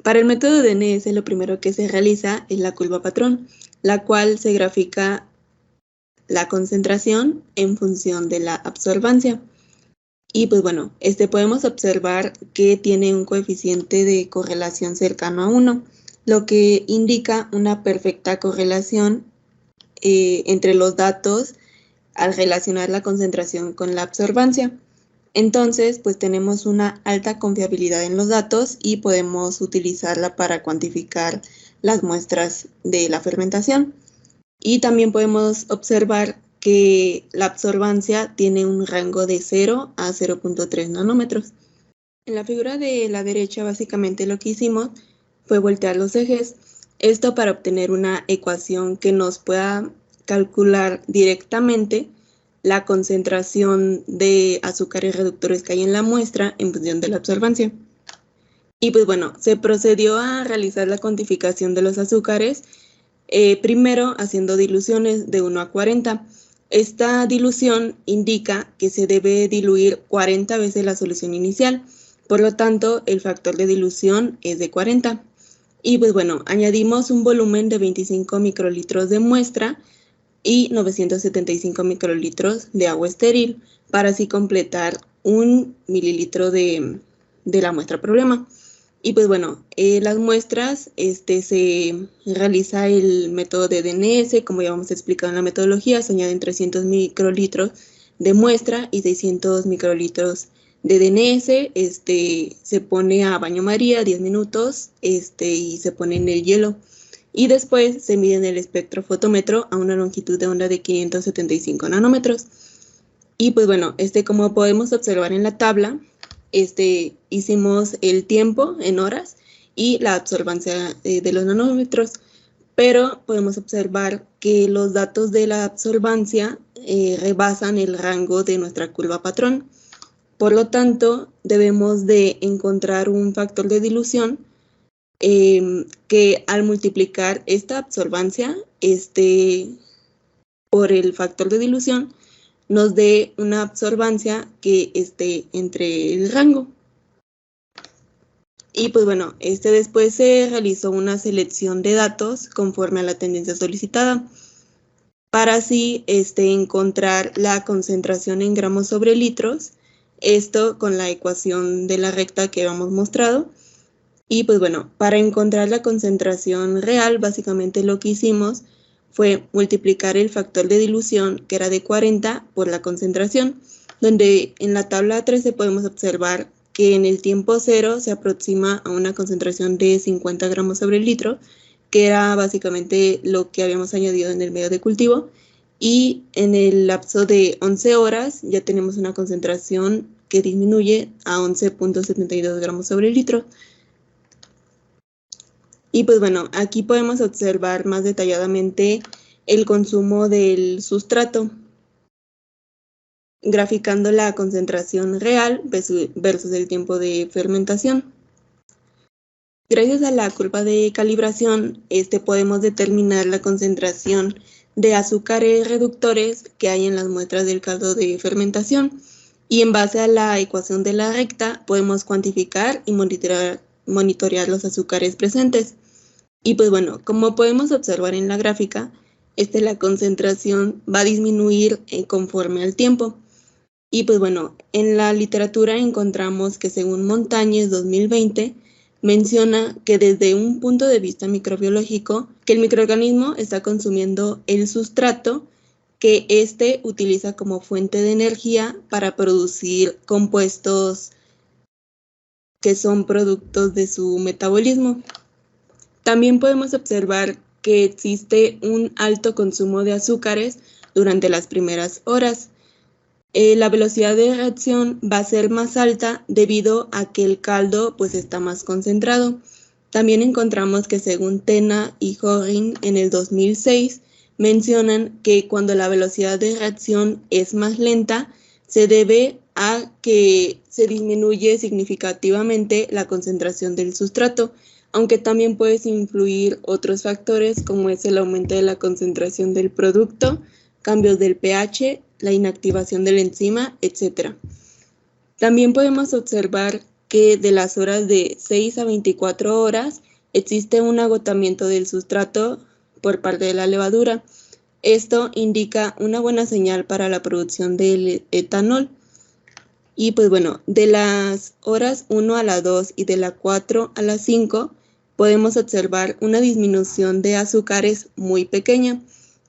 Para el método de NS, lo primero que se realiza es la curva patrón, la cual se grafica la concentración en función de la absorbancia. Y pues bueno, podemos observar que tiene un coeficiente de correlación cercano a 1, lo que indica una perfecta correlación entre los datos al relacionar la concentración con la absorbancia. Entonces, pues tenemos una alta confiabilidad en los datos y podemos utilizarla para cuantificar las muestras de la fermentación. Y también podemos observar que la absorbancia tiene un rango de 0 a 0.3 nanómetros. En la figura de la derecha, básicamente lo que hicimos fue voltear los ejes. Esto para obtener una ecuación que nos pueda calcular directamente la concentración de azúcares reductores que hay en la muestra en función de la absorbancia. Y pues bueno, se procedió a realizar la cuantificación de los azúcares, primero haciendo diluciones de 1 a 40. Esta dilución indica que se debe diluir 40 veces la solución inicial, por lo tanto el factor de dilución es de 40. Y pues bueno, añadimos un volumen de 25 microlitros de muestra y 975 microlitros de agua estéril para así completar 1 mililitro de la muestra problema. Y pues bueno, las muestras se realiza el método de DNS, como ya hemos explicado en la metodología, se añaden 300 microlitros de muestra y 600 microlitros de DNS, se pone a baño María 10 minutos y se pone en el hielo. Y después se mide en el espectrofotómetro a una longitud de onda de 575 nanómetros. Y pues bueno, como podemos observar en la tabla, hicimos el tiempo en horas y la absorbancia de los nanómetros, pero podemos observar que los datos de la absorbancia rebasan el rango de nuestra curva patrón. Por lo tanto, debemos de encontrar un factor de dilución que al multiplicar esta absorbancia por el factor de dilución nos dé una absorbancia que esté entre el rango. Y pues bueno, después se realizó una selección de datos conforme a la tendencia solicitada para así encontrar la concentración en gramos sobre litros, esto con la ecuación de la recta que habíamos mostrado. Y pues bueno, para encontrar la concentración real, básicamente lo que hicimos fue multiplicar el factor de dilución, que era de 40, por la concentración, donde en la tabla 13 podemos observar que en el tiempo cero se aproxima a una concentración de 50 gramos sobre litro, que era básicamente lo que habíamos añadido en el medio de cultivo, y en el lapso de 11 horas ya tenemos una concentración que disminuye a 11.72 gramos sobre litro. Y pues bueno, aquí podemos observar más detalladamente el consumo del sustrato, graficando la concentración real versus el tiempo de fermentación. Gracias a la curva de calibración, podemos determinar la concentración de azúcares reductores que hay en las muestras del caldo de fermentación, y en base a la ecuación de la recta podemos cuantificar y monitorear los azúcares presentes. Y pues bueno, como podemos observar en la gráfica, la concentración va a disminuir conforme al tiempo. Y pues bueno, en la literatura encontramos que según Montañez 2020, menciona que desde un punto de vista microbiológico, que el microorganismo está consumiendo el sustrato que utiliza como fuente de energía para producir compuestos que son productos de su metabolismo. También podemos observar que existe un alto consumo de azúcares durante las primeras horas. La velocidad de reacción va a ser más alta debido a que el caldo pues está más concentrado. También encontramos que según Tena y Horin en el 2006 mencionan que cuando la velocidad de reacción es más lenta se debe a que se disminuye significativamente la concentración del sustrato, aunque también pueden influir otros factores como es el aumento de la concentración del producto, cambios del pH, la inactivación de la enzima, etc. También podemos observar que de las horas de 6 a 24 horas existe un agotamiento del sustrato por parte de la levadura. Esto indica una buena señal para la producción del etanol. Y pues bueno, de las horas 1 a la 2 y de la 4 a la 5 podemos observar una disminución de azúcares muy pequeña.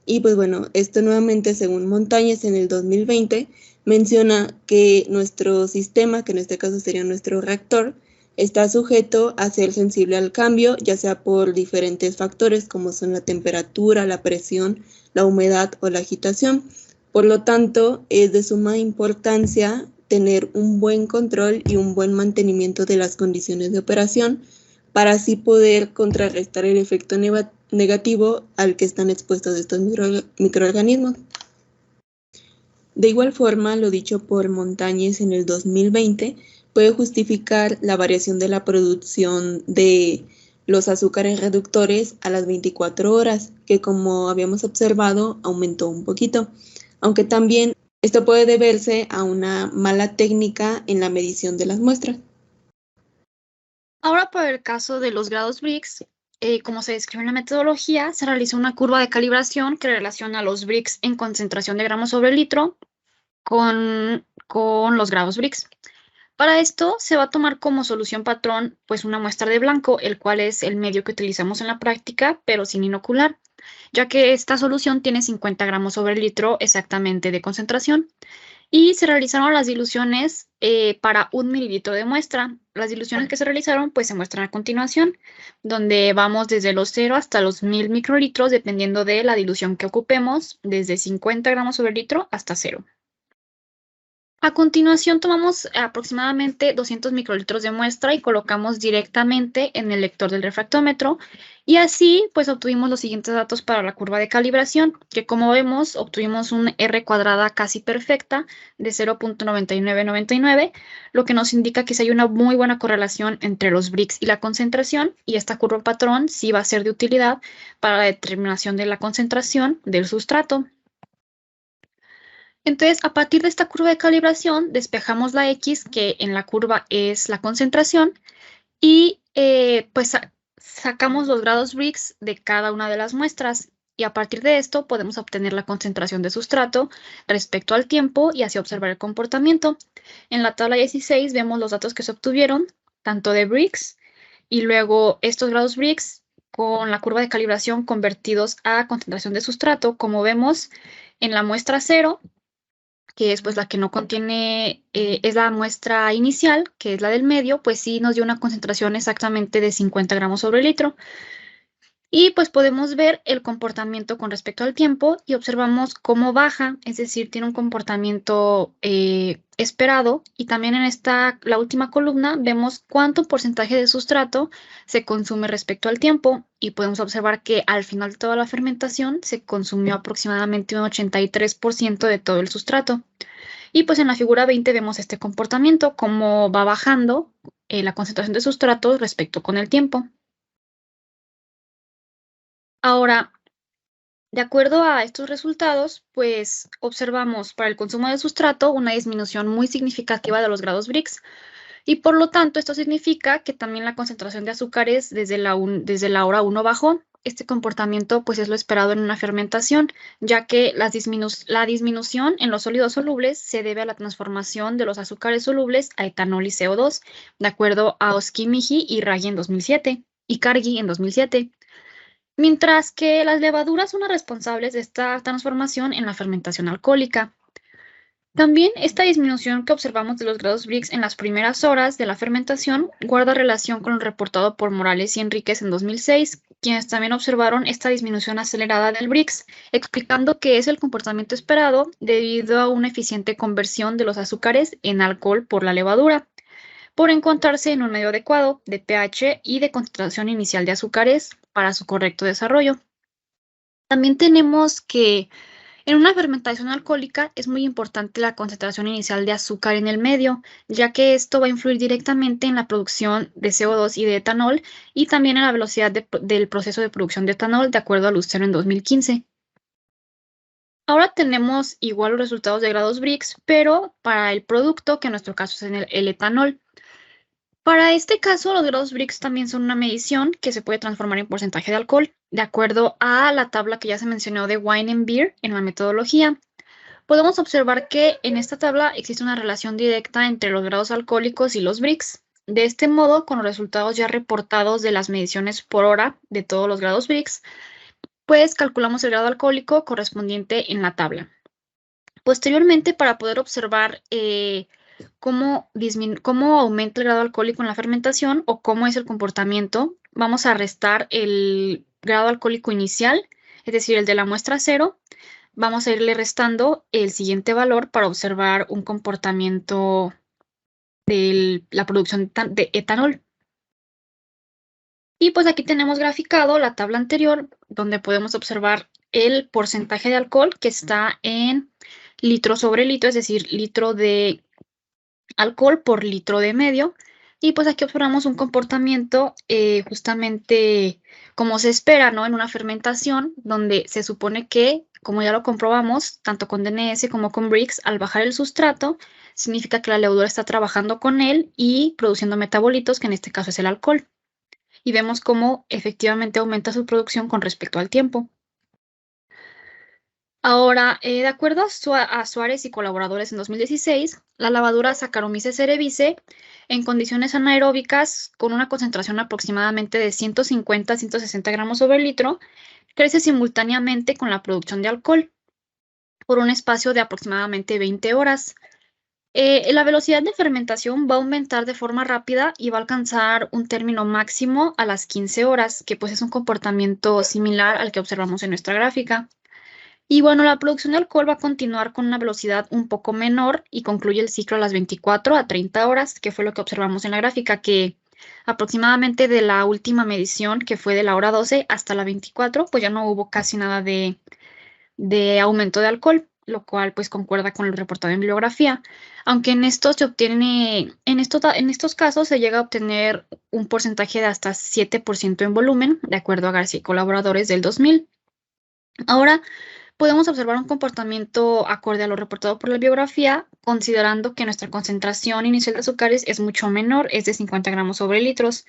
Y pues bueno, esto nuevamente según Montañez en el 2020 menciona que nuestro sistema, que en este caso sería nuestro reactor, está sujeto a ser sensible al cambio, ya sea por diferentes factores como son la temperatura, la presión, la humedad o la agitación. Por lo tanto, es de suma importancia tener un buen control y un buen mantenimiento de las condiciones de operación para así poder contrarrestar el efecto negativo al que están expuestos estos microorganismos. De igual forma, lo dicho por Montañez en el 2020 puede justificar la variación de la producción de los azúcares reductores a las 24 horas, que como habíamos observado aumentó un poquito, aunque también esto puede deberse a una mala técnica en la medición de las muestras. Ahora, para el caso de los grados Brix, como se describe en la metodología, se realiza una curva de calibración que relaciona los Brix en concentración de gramos sobre litro con los grados Brix. Para esto se va a tomar como solución patrón pues una muestra de blanco, el cual es el medio que utilizamos en la práctica, pero sin inocular, ya que esta solución tiene 50 gramos sobre litro exactamente de concentración. Y se realizaron las diluciones para 1 mililitro de muestra. Las diluciones que se realizaron pues se muestran a continuación, donde vamos desde los 0 hasta los 1000 microlitros, dependiendo de la dilución que ocupemos, desde 50 gramos sobre litro hasta 0. A continuación tomamos aproximadamente 200 microlitros de muestra y colocamos directamente en el lector del refractómetro, y así pues obtuvimos los siguientes datos para la curva de calibración, que como vemos obtuvimos un R cuadrada casi perfecta de 0.9999, lo que nos indica que sí hay una muy buena correlación entre los Brix y la concentración, y esta curva patrón sí va a ser de utilidad para la determinación de la concentración del sustrato. Entonces, a partir de esta curva de calibración, despejamos la X, que en la curva es la concentración, y pues sacamos los grados Brix de cada una de las muestras, y a partir de esto podemos obtener la concentración de sustrato respecto al tiempo y así observar el comportamiento. En la tabla 16 vemos los datos que se obtuvieron, tanto de Brix, y luego estos grados Brix con la curva de calibración convertidos a concentración de sustrato. Como vemos en la muestra 0, que es pues la que no contiene, es la muestra inicial, que es la del medio, pues sí nos dio una concentración exactamente de 50 gramos sobre litro. Y pues podemos ver el comportamiento con respecto al tiempo y observamos cómo baja, es decir, tiene un comportamiento esperado. Y también en la última columna vemos cuánto porcentaje de sustrato se consume respecto al tiempo, y podemos observar que al final de toda la fermentación se consumió aproximadamente un 83% de todo el sustrato. Y pues en la figura 20 vemos este comportamiento, cómo va bajando la concentración de sustrato respecto con el tiempo. Ahora, de acuerdo a estos resultados, pues observamos para el consumo de sustrato una disminución muy significativa de los grados Brix, y por lo tanto esto significa que también la concentración de azúcares desde la hora 1 bajó. Este comportamiento pues es lo esperado en una fermentación, ya que la disminución en los sólidos solubles se debe a la transformación de los azúcares solubles a etanol y CO2, de acuerdo a Oskimichi y Raggi en 2007 y Kargi en 2007. Mientras que las levaduras son las responsables de esta transformación en la fermentación alcohólica. También esta disminución que observamos de los grados Brix en las primeras horas de la fermentación guarda relación con lo reportado por Morales y Enríquez en 2006, quienes también observaron esta disminución acelerada del Brix, explicando que es el comportamiento esperado debido a una eficiente conversión de los azúcares en alcohol por la levadura, por encontrarse en un medio adecuado de pH y de concentración inicial de azúcares para su correcto desarrollo. También tenemos que en una fermentación alcohólica es muy importante la concentración inicial de azúcar en el medio, ya que esto va a influir directamente en la producción de CO2 y de etanol, y también en la velocidad del proceso de producción de etanol, de acuerdo a Lucero en 2015. Ahora tenemos igual los resultados de grados Brix, pero para el producto, que en nuestro caso es el etanol. Para este caso, los grados Brix también son una medición que se puede transformar en porcentaje de alcohol, de acuerdo a la tabla que ya se mencionó de Wine and Beer en la metodología. Podemos observar que en esta tabla existe una relación directa entre los grados alcohólicos y los Brix. De este modo, con los resultados ya reportados de las mediciones por hora de todos los grados Brix, pues calculamos el grado alcohólico correspondiente en la tabla. Posteriormente, para poder observar cómo aumenta el grado alcohólico en la fermentación o cómo es el comportamiento, vamos a restar el grado alcohólico inicial, es decir, el de la muestra 0. Vamos a irle restando el siguiente valor para observar un comportamiento de la producción de etanol. Y pues aquí tenemos graficado la tabla anterior, donde podemos observar el porcentaje de alcohol que está en litro sobre litro, es decir, litro de alcohol por litro de medio. Y pues aquí observamos un comportamiento justamente como se espera, ¿no? En una fermentación donde se supone que, como ya lo comprobamos, tanto con DNS como con Brix, al bajar el sustrato, significa que la levadura está trabajando con él y produciendo metabolitos, que en este caso es el alcohol. Y vemos cómo efectivamente aumenta su producción con respecto al tiempo. Ahora, de acuerdo a Suárez y colaboradores en 2016, la levadura Saccharomyces cerevisiae en condiciones anaeróbicas con una concentración aproximadamente de 150 a 160 gramos sobre litro crece simultáneamente con la producción de alcohol por un espacio de aproximadamente 20 horas. La velocidad de fermentación va a aumentar de forma rápida y va a alcanzar un término máximo a las 15 horas, que pues es un comportamiento similar al que observamos en nuestra gráfica. Y bueno, la producción de alcohol va a continuar con una velocidad un poco menor y concluye el ciclo a las 24 a 30 horas, que fue lo que observamos en la gráfica, que aproximadamente de la última medición, que fue de la hora 12 hasta la 24, pues ya no hubo casi nada de aumento de alcohol, lo cual pues concuerda con lo reportado en bibliografía. Aunque en estos se obtiene, en estos casos se llega a obtener un porcentaje de hasta 7% en volumen, de acuerdo a García y colaboradores del 2000. Ahora, podemos observar un comportamiento acorde a lo reportado por la bibliografía, considerando que nuestra concentración inicial de azúcares es mucho menor, es de 50 gramos sobre litros,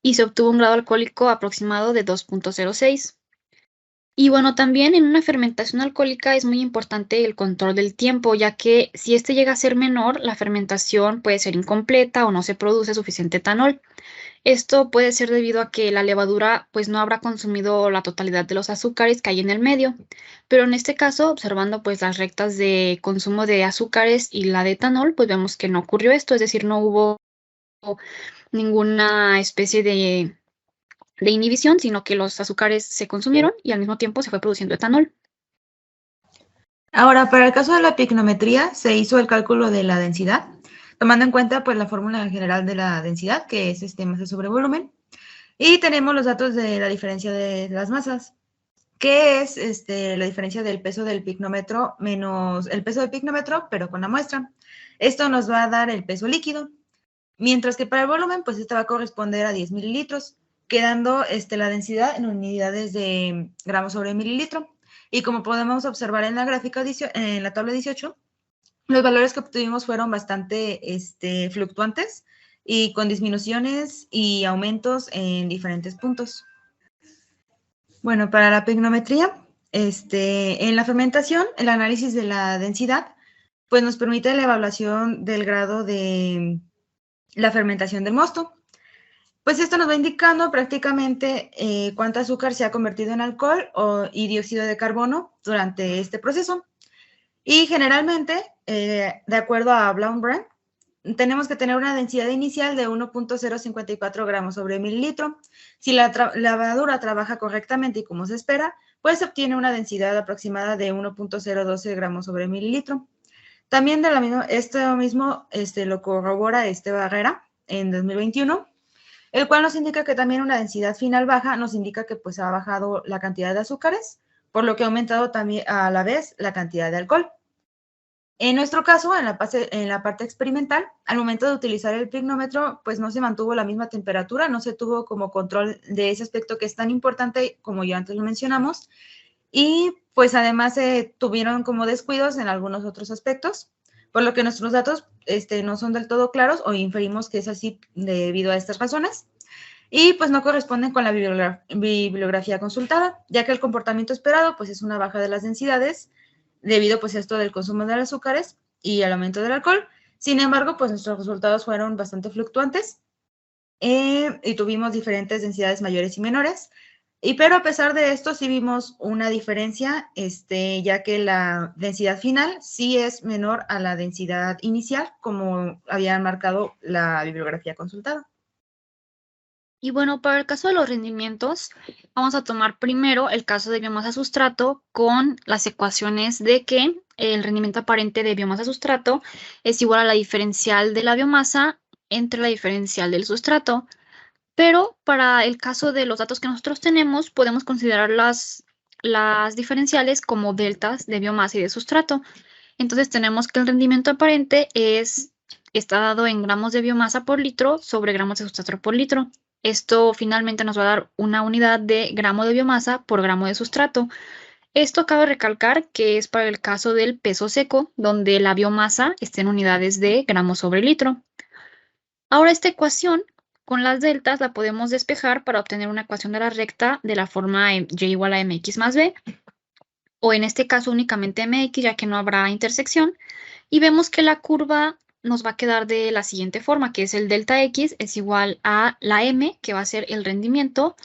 y se obtuvo un grado alcohólico aproximado de 2.06. Y bueno, también en una fermentación alcohólica es muy importante el control del tiempo, ya que si este llega a ser menor, la fermentación puede ser incompleta o no se produce suficiente etanol. Esto puede ser debido a que la levadura pues no habrá consumido la totalidad de los azúcares que hay en el medio, pero en este caso, observando pues las rectas de consumo de azúcares y la de etanol, pues vemos que no ocurrió esto, es decir, no hubo ninguna especie de inhibición, sino que los azúcares se consumieron y al mismo tiempo se fue produciendo etanol. Ahora, para el caso de la picnometría, se hizo el cálculo de la densidad, tomando en cuenta pues la fórmula general de la densidad, que es masa sobre volumen, y tenemos los datos de la diferencia de las masas, que es la diferencia del peso del picnómetro menos el peso del picnómetro, pero con la muestra. Esto nos va a dar el peso líquido, mientras que para el volumen, pues este va a corresponder a 10 mililitros, quedando la densidad en unidades de gramos sobre mililitro. Y como podemos observar en la gráfica, en la tabla 18, los valores que obtuvimos fueron bastante fluctuantes y con disminuciones y aumentos en diferentes puntos. Bueno, para la picnometría, en la fermentación, el análisis de la densidad, pues nos permite la evaluación del grado de la fermentación del mosto. Pues esto nos va indicando prácticamente cuánto azúcar se ha convertido en alcohol y dióxido de carbono durante este proceso. Y generalmente, de acuerdo a Blaumbrandt, tenemos que tener una densidad inicial de 1.054 gramos sobre mililitro. Si la levadura trabaja correctamente y como se espera, pues se obtiene una densidad aproximada de 1.012 gramos sobre mililitro. También esto mismo lo corrobora Barrera en 2021, el cual nos indica que también una densidad final baja nos indica que pues ha bajado la cantidad de azúcares, por lo que ha aumentado también a la vez la cantidad de alcohol. En nuestro caso, en la parte experimental, al momento de utilizar el picnómetro, pues no se mantuvo la misma temperatura, no se tuvo como control de ese aspecto que es tan importante como ya antes lo mencionamos, y pues además se tuvieron como descuidos en algunos otros aspectos, por lo que nuestros datos no son del todo claros o inferimos que es así debido a estas razones. Y pues no corresponden con la bibliografía consultada, ya que el comportamiento esperado pues es una baja de las densidades, debido pues a esto del consumo de azúcares y al aumento del alcohol. Sin embargo, pues nuestros resultados fueron bastante fluctuantes y tuvimos diferentes densidades mayores y menores. Pero a pesar de esto sí vimos una diferencia, ya que la densidad final sí es menor a la densidad inicial, como había marcado la bibliografía consultada. Y bueno, para el caso de los rendimientos, vamos a tomar primero el caso de biomasa sustrato con las ecuaciones de que el rendimiento aparente de biomasa sustrato es igual a la diferencial de la biomasa entre la diferencial del sustrato. Pero para el caso de los datos que nosotros tenemos, podemos considerar las diferenciales como deltas de biomasa y de sustrato. Entonces tenemos que el rendimiento aparente es está dado en gramos de biomasa por litro sobre gramos de sustrato por litro. Esto finalmente nos va a dar una unidad de gramo de biomasa por gramo de sustrato. Esto cabe recalcar que es para el caso del peso seco, donde la biomasa está en unidades de gramos sobre litro. Ahora esta ecuación con las deltas la podemos despejar para obtener una ecuación de la recta de la forma y igual a mx más b, o en este caso únicamente mx, ya que no habrá intersección, y vemos que la curva nos va a quedar de la siguiente forma, que es el delta x es igual a la m, que va a ser el rendimiento,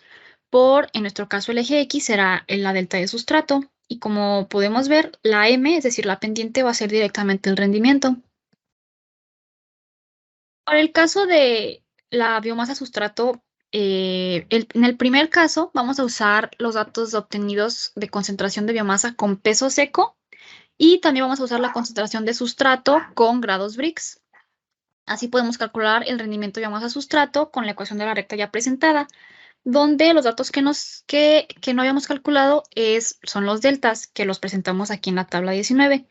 por, en nuestro caso, el eje x será la delta de sustrato, y como podemos ver, la m, es decir, la pendiente, va a ser directamente el rendimiento. Para el caso de la biomasa sustrato, en el primer caso vamos a usar los datos obtenidos de concentración de biomasa con peso seco y también vamos a usar la concentración de sustrato con grados Brix. Así podemos calcular el rendimiento de biomasa sustrato con la ecuación de la recta ya presentada, donde los datos que no habíamos calculado son los deltas, que los presentamos aquí en la tabla 19.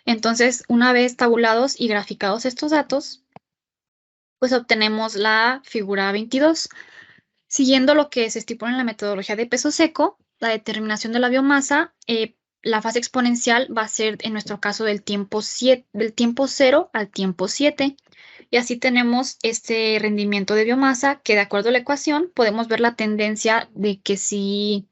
Entonces, una vez tabulados y graficados estos datos, pues obtenemos la figura 22. Siguiendo lo que se estipula en la metodología de peso seco, la determinación de la biomasa, la fase exponencial va a ser, en nuestro caso, del tiempo 0 al tiempo 7. Y así tenemos este rendimiento de biomasa que, de acuerdo a la ecuación, podemos ver la tendencia de que sí,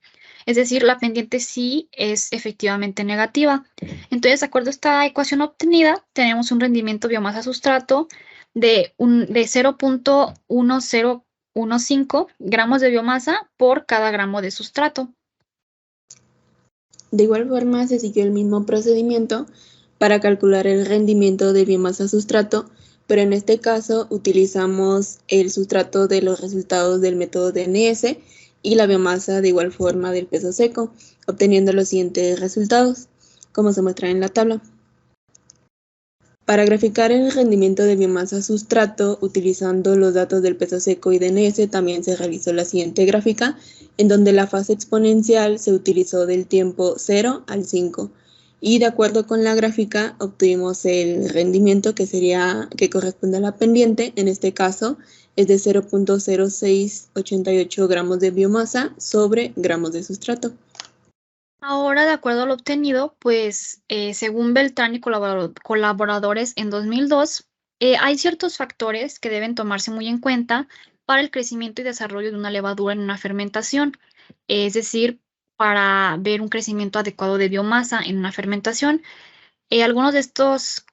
es decir, la pendiente sí es efectivamente negativa. Entonces, de acuerdo a esta ecuación obtenida, tenemos un rendimiento biomasa sustrato de 0.1015 gramos de biomasa por cada gramo de sustrato. De igual forma, se siguió el mismo procedimiento para calcular el rendimiento de biomasa sustrato, pero en este caso utilizamos el sustrato de los resultados del método DNS y la biomasa de igual forma del peso seco, obteniendo los siguientes resultados, como se muestra en la tabla. Para graficar el rendimiento de biomasa sustrato utilizando los datos del peso seco y DNS, también se realizó la siguiente gráfica, en donde la fase exponencial se utilizó del tiempo 0 al 5. Y de acuerdo con la gráfica obtuvimos el rendimiento que corresponde a la pendiente, en este caso es de 0.0688 gramos de biomasa sobre gramos de sustrato. Ahora, de acuerdo a lo obtenido, pues según Beltrán y colaboradores en 2002, hay ciertos factores que deben tomarse muy en cuenta para el crecimiento y desarrollo de una levadura en una fermentación, es decir, para ver un crecimiento adecuado de biomasa en una fermentación. Algunos de estos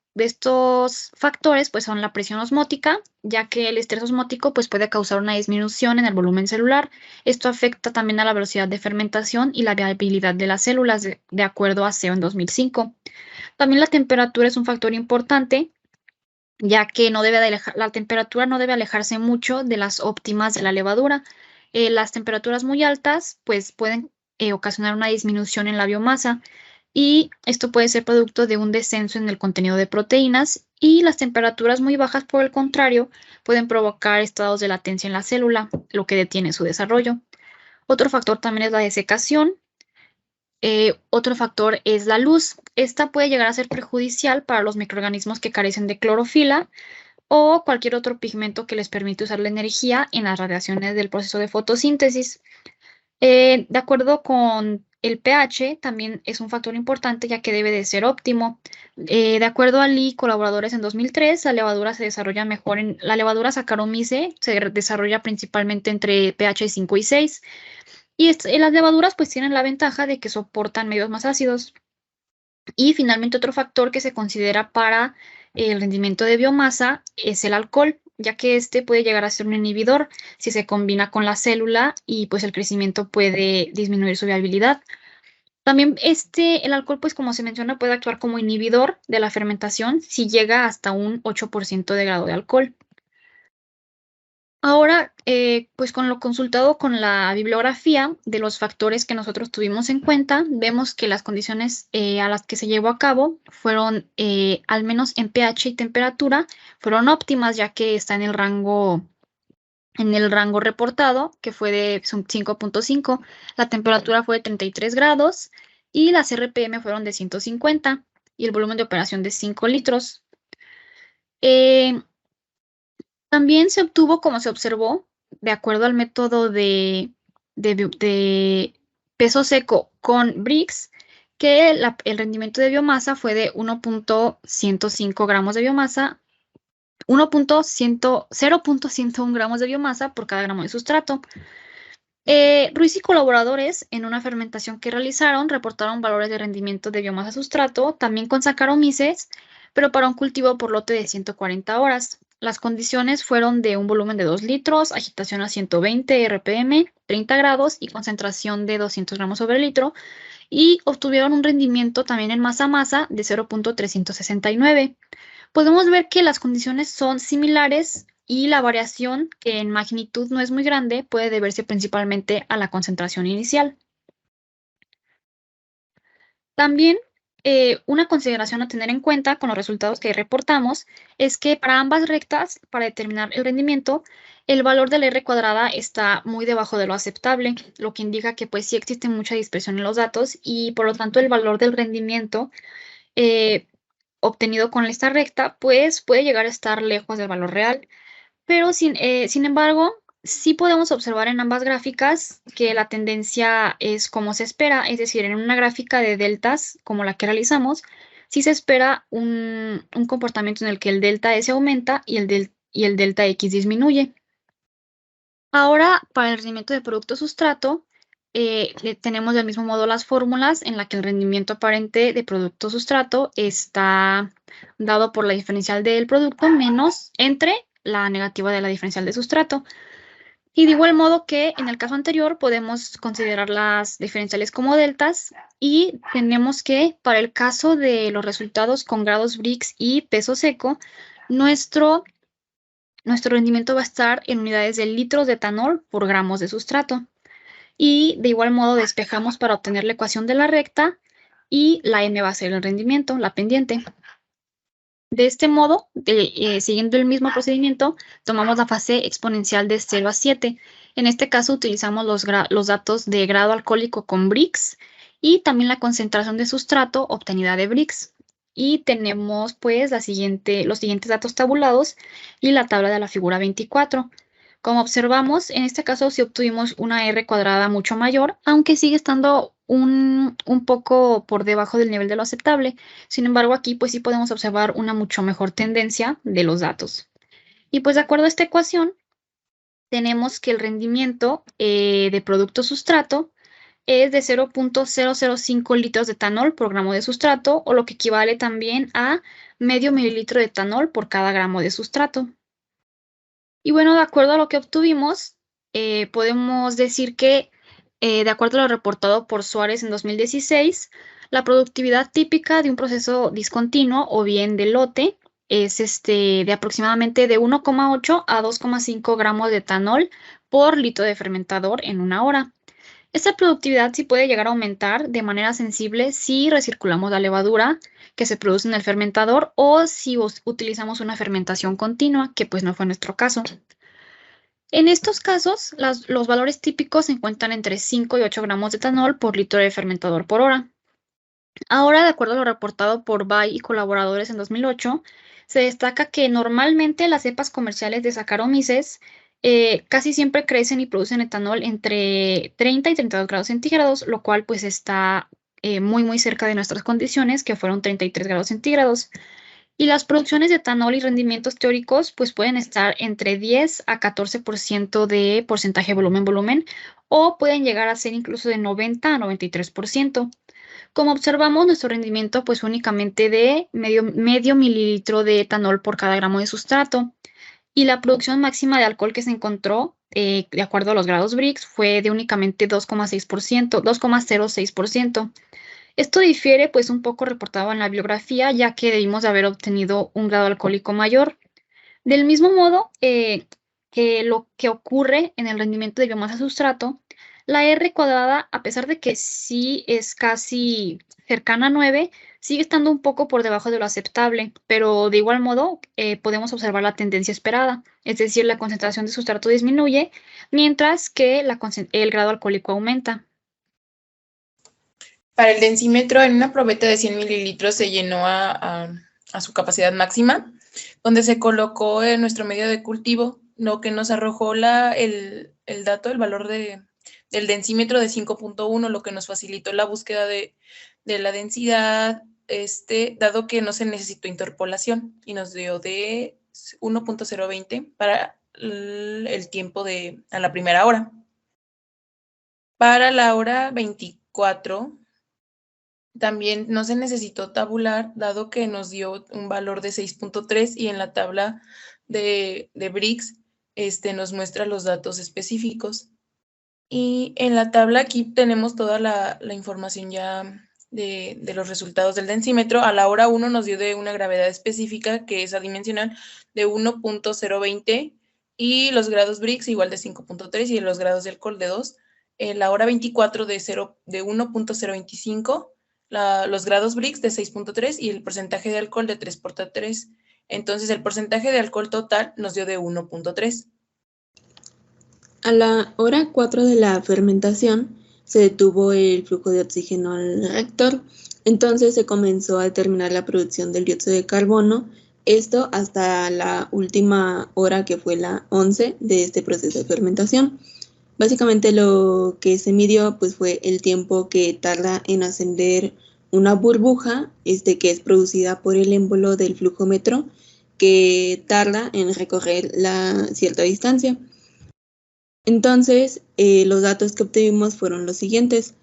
factores pues son la presión osmótica, ya que el estrés osmótico pues puede causar una disminución en el volumen celular. Esto afecta también a la velocidad de fermentación y la viabilidad de las células, de acuerdo a CEO en 2005. También la temperatura es un factor importante, ya que la temperatura no debe alejarse mucho de las óptimas de la levadura. Las temperaturas muy altas pues pueden ocasionar una disminución en la biomasa, y esto puede ser producto de un descenso en el contenido de proteínas, y las temperaturas muy bajas, por el contrario, pueden provocar estados de latencia en la célula, lo que detiene su desarrollo. Otro factor también es la desecación. Otro factor es la luz. Esta puede llegar a ser perjudicial para los microorganismos que carecen de clorofila o cualquier otro pigmento que les permite usar la energía en las radiaciones del proceso de fotosíntesis. De acuerdo con el pH, también es un factor importante, ya que debe de ser óptimo. De acuerdo a Lee y colaboradores en 2003, la levadura se desarrolla mejor la levadura Saccharomyces se desarrolla principalmente entre pH 5 y 6. Y las levaduras pues tienen la ventaja de que soportan medios más ácidos. Y finalmente, otro factor que se considera para el rendimiento de biomasa es el alcohol, ya que este puede llegar a ser un inhibidor si se combina con la célula, y pues el crecimiento puede disminuir su viabilidad. También el alcohol, pues como se menciona, puede actuar como inhibidor de la fermentación si llega hasta un 8% de grado de alcohol. Ahora, pues con lo consultado con la bibliografía de los factores que nosotros tuvimos en cuenta, vemos que las condiciones a las que se llevó a cabo fueron, al menos en pH y temperatura, fueron óptimas, ya que está en el rango reportado, que fue de 5.5, la temperatura fue de 33 grados y las RPM fueron de 150 y el volumen de operación de 5 litros. También se obtuvo, como se observó, de acuerdo al método de peso seco con Brix, que el rendimiento de biomasa fue de 1.105 gramos de biomasa, 0.101 gramos de biomasa por cada gramo de sustrato. Ruiz y colaboradores, en una fermentación que realizaron, reportaron valores de rendimiento de biomasa sustrato, también con Saccharomyces, pero para un cultivo por lote de 140 horas. Las condiciones fueron de un volumen de 2 litros, agitación a 120 RPM, 30 grados y concentración de 200 gramos sobre litro, y obtuvieron un rendimiento también en masa-masa de 0.369. Podemos ver que las condiciones son similares y la variación, que en magnitud no es muy grande, puede deberse principalmente a la concentración inicial. También una consideración a tener en cuenta con los resultados que reportamos es que para ambas rectas, para determinar el rendimiento, el valor de la R cuadrada está muy debajo de lo aceptable, lo que indica que pues sí existe mucha dispersión en los datos y por lo tanto el valor del rendimiento obtenido con esta recta pues puede llegar a estar lejos del valor real. Pero sin embargo, sí podemos observar en ambas gráficas que la tendencia es como se espera, es decir, en una gráfica de deltas como la que realizamos, sí se espera un comportamiento en el que el delta S aumenta y el delta X disminuye. Ahora, para el rendimiento de producto sustrato, tenemos del mismo modo las fórmulas en la que el rendimiento aparente de producto sustrato está dado por la diferencial del producto menos entre la negativa de la diferencial de sustrato. Y de igual modo que en el caso anterior podemos considerar las diferenciales como deltas y tenemos que para el caso de los resultados con grados Brix y peso seco, nuestro rendimiento va a estar en unidades de litros de etanol por gramos de sustrato. Y de igual modo despejamos para obtener la ecuación de la recta y la m va a ser el rendimiento, la pendiente. De este modo, siguiendo el mismo procedimiento, tomamos la fase exponencial de 0 a 7. En este caso utilizamos los datos de grado alcohólico con Brix y también la concentración de sustrato obtenida de Brix. Y tenemos pues los siguientes datos tabulados y la tabla de la figura 24. Como observamos, en este caso sí obtuvimos una R cuadrada mucho mayor, aunque sigue estando un poco por debajo del nivel de lo aceptable. Sin embargo, aquí pues sí podemos observar una mucho mejor tendencia de los datos. Y pues de acuerdo a esta ecuación, tenemos que el rendimiento de producto sustrato es de 0.005 litros de etanol por gramo de sustrato, o lo que equivale también a medio mililitro de etanol por cada gramo de sustrato. Y bueno, de acuerdo a lo que obtuvimos, podemos decir que, de acuerdo a lo reportado por Suárez en 2016, la productividad típica de un proceso discontinuo o bien de lote es de aproximadamente de 1,8 a 2,5 gramos de etanol por litro de fermentador en una hora. Esta productividad sí puede llegar a aumentar de manera sensible si recirculamos la levadura que se produce en el fermentador o si utilizamos una fermentación continua, que pues no fue nuestro caso. En estos casos, los valores típicos se encuentran entre 5 y 8 gramos de etanol por litro de fermentador por hora. Ahora, de acuerdo a lo reportado por Bay y colaboradores en 2008, se destaca que normalmente las cepas comerciales de Saccharomyces casi siempre crecen y producen etanol entre 30 y 32 grados centígrados, lo cual pues está muy cerca de nuestras condiciones, que fueron 33 grados centígrados. Y las producciones de etanol y rendimientos teóricos pues pueden estar entre 10 a 14% de porcentaje volumen-volumen o pueden llegar a ser incluso de 90 a 93%. Como observamos, nuestro rendimiento pues únicamente de medio mililitro de etanol por cada gramo de sustrato. Y la producción máxima de alcohol que se encontró, de acuerdo a los grados Brix, fue de únicamente 2,6%, 2,06%. Esto difiere pues un poco reportado en la bibliografía, ya que debimos de haber obtenido un grado alcohólico mayor. Del mismo modo que lo que ocurre en el rendimiento de biomasa sustrato, la R cuadrada, a pesar de que sí es casi cercana a 9, sigue estando un poco por debajo de lo aceptable, pero de igual modo podemos observar la tendencia esperada, es decir, la concentración de sustrato disminuye, mientras que el grado alcohólico aumenta. Para el densímetro, en una probeta de 100 mililitros se llenó a su capacidad máxima, donde se colocó en nuestro medio de cultivo, lo que nos arrojó el dato, el valor del densímetro de 5.1, lo que nos facilitó la búsqueda de la densidad, dado que no se necesitó interpolación, y nos dio de 1.020 para el tiempo a la primera hora. Para la hora 24, también no se necesitó tabular, dado que nos dio un valor de 6.3, y en la tabla de Briggs nos muestra los datos específicos. Y en la tabla aquí tenemos toda la información ya de los resultados del densímetro. A la hora 1 nos dio de una gravedad específica, que es adimensional, de 1.020, y los grados Briggs igual de 5.3, y los grados de alcohol de 2. En la hora 24 de 1.025, los grados Briggs de 6.3 y el porcentaje de alcohol de 3/3. Entonces el porcentaje de alcohol total nos dio de 1.3. A la hora 4 de la fermentación se detuvo el flujo de oxígeno al reactor, entonces se comenzó a determinar la producción del dióxido de carbono, esto hasta la última hora, que fue la 11 de este proceso de fermentación. Básicamente lo que se midió pues fue el tiempo que tarda en ascender una burbuja, que es producida por el émbolo del flujómetro, que tarda en recorrer la cierta distancia. Entonces, los datos que obtuvimos fueron los siguientes.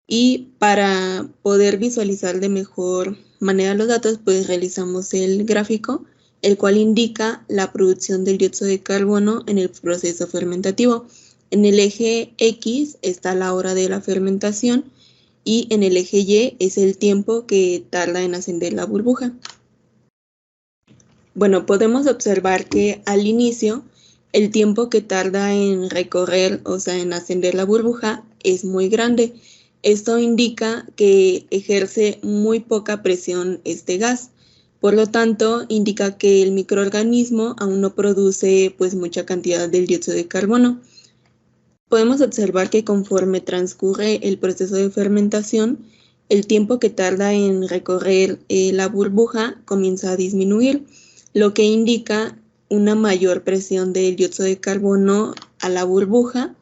Y para poder visualizar de mejor manera los datos, pues realizamos el gráfico, el cual indica la producción del dióxido de carbono en el proceso fermentativo. En el eje X está la hora de la fermentación y en el eje Y es el tiempo que tarda en ascender la burbuja. Bueno, podemos observar que al inicio el tiempo que tarda en recorrer, o sea, en ascender la burbuja, es muy grande. Esto indica que ejerce muy poca presión este gas. Por lo tanto, indica que el microorganismo aún no produce pues mucha cantidad del dióxido de carbono. Podemos observar que conforme transcurre el proceso de fermentación, el tiempo que tarda en recorrer la burbuja comienza a disminuir, lo que indica una mayor presión del dióxido de carbono a la burbuja,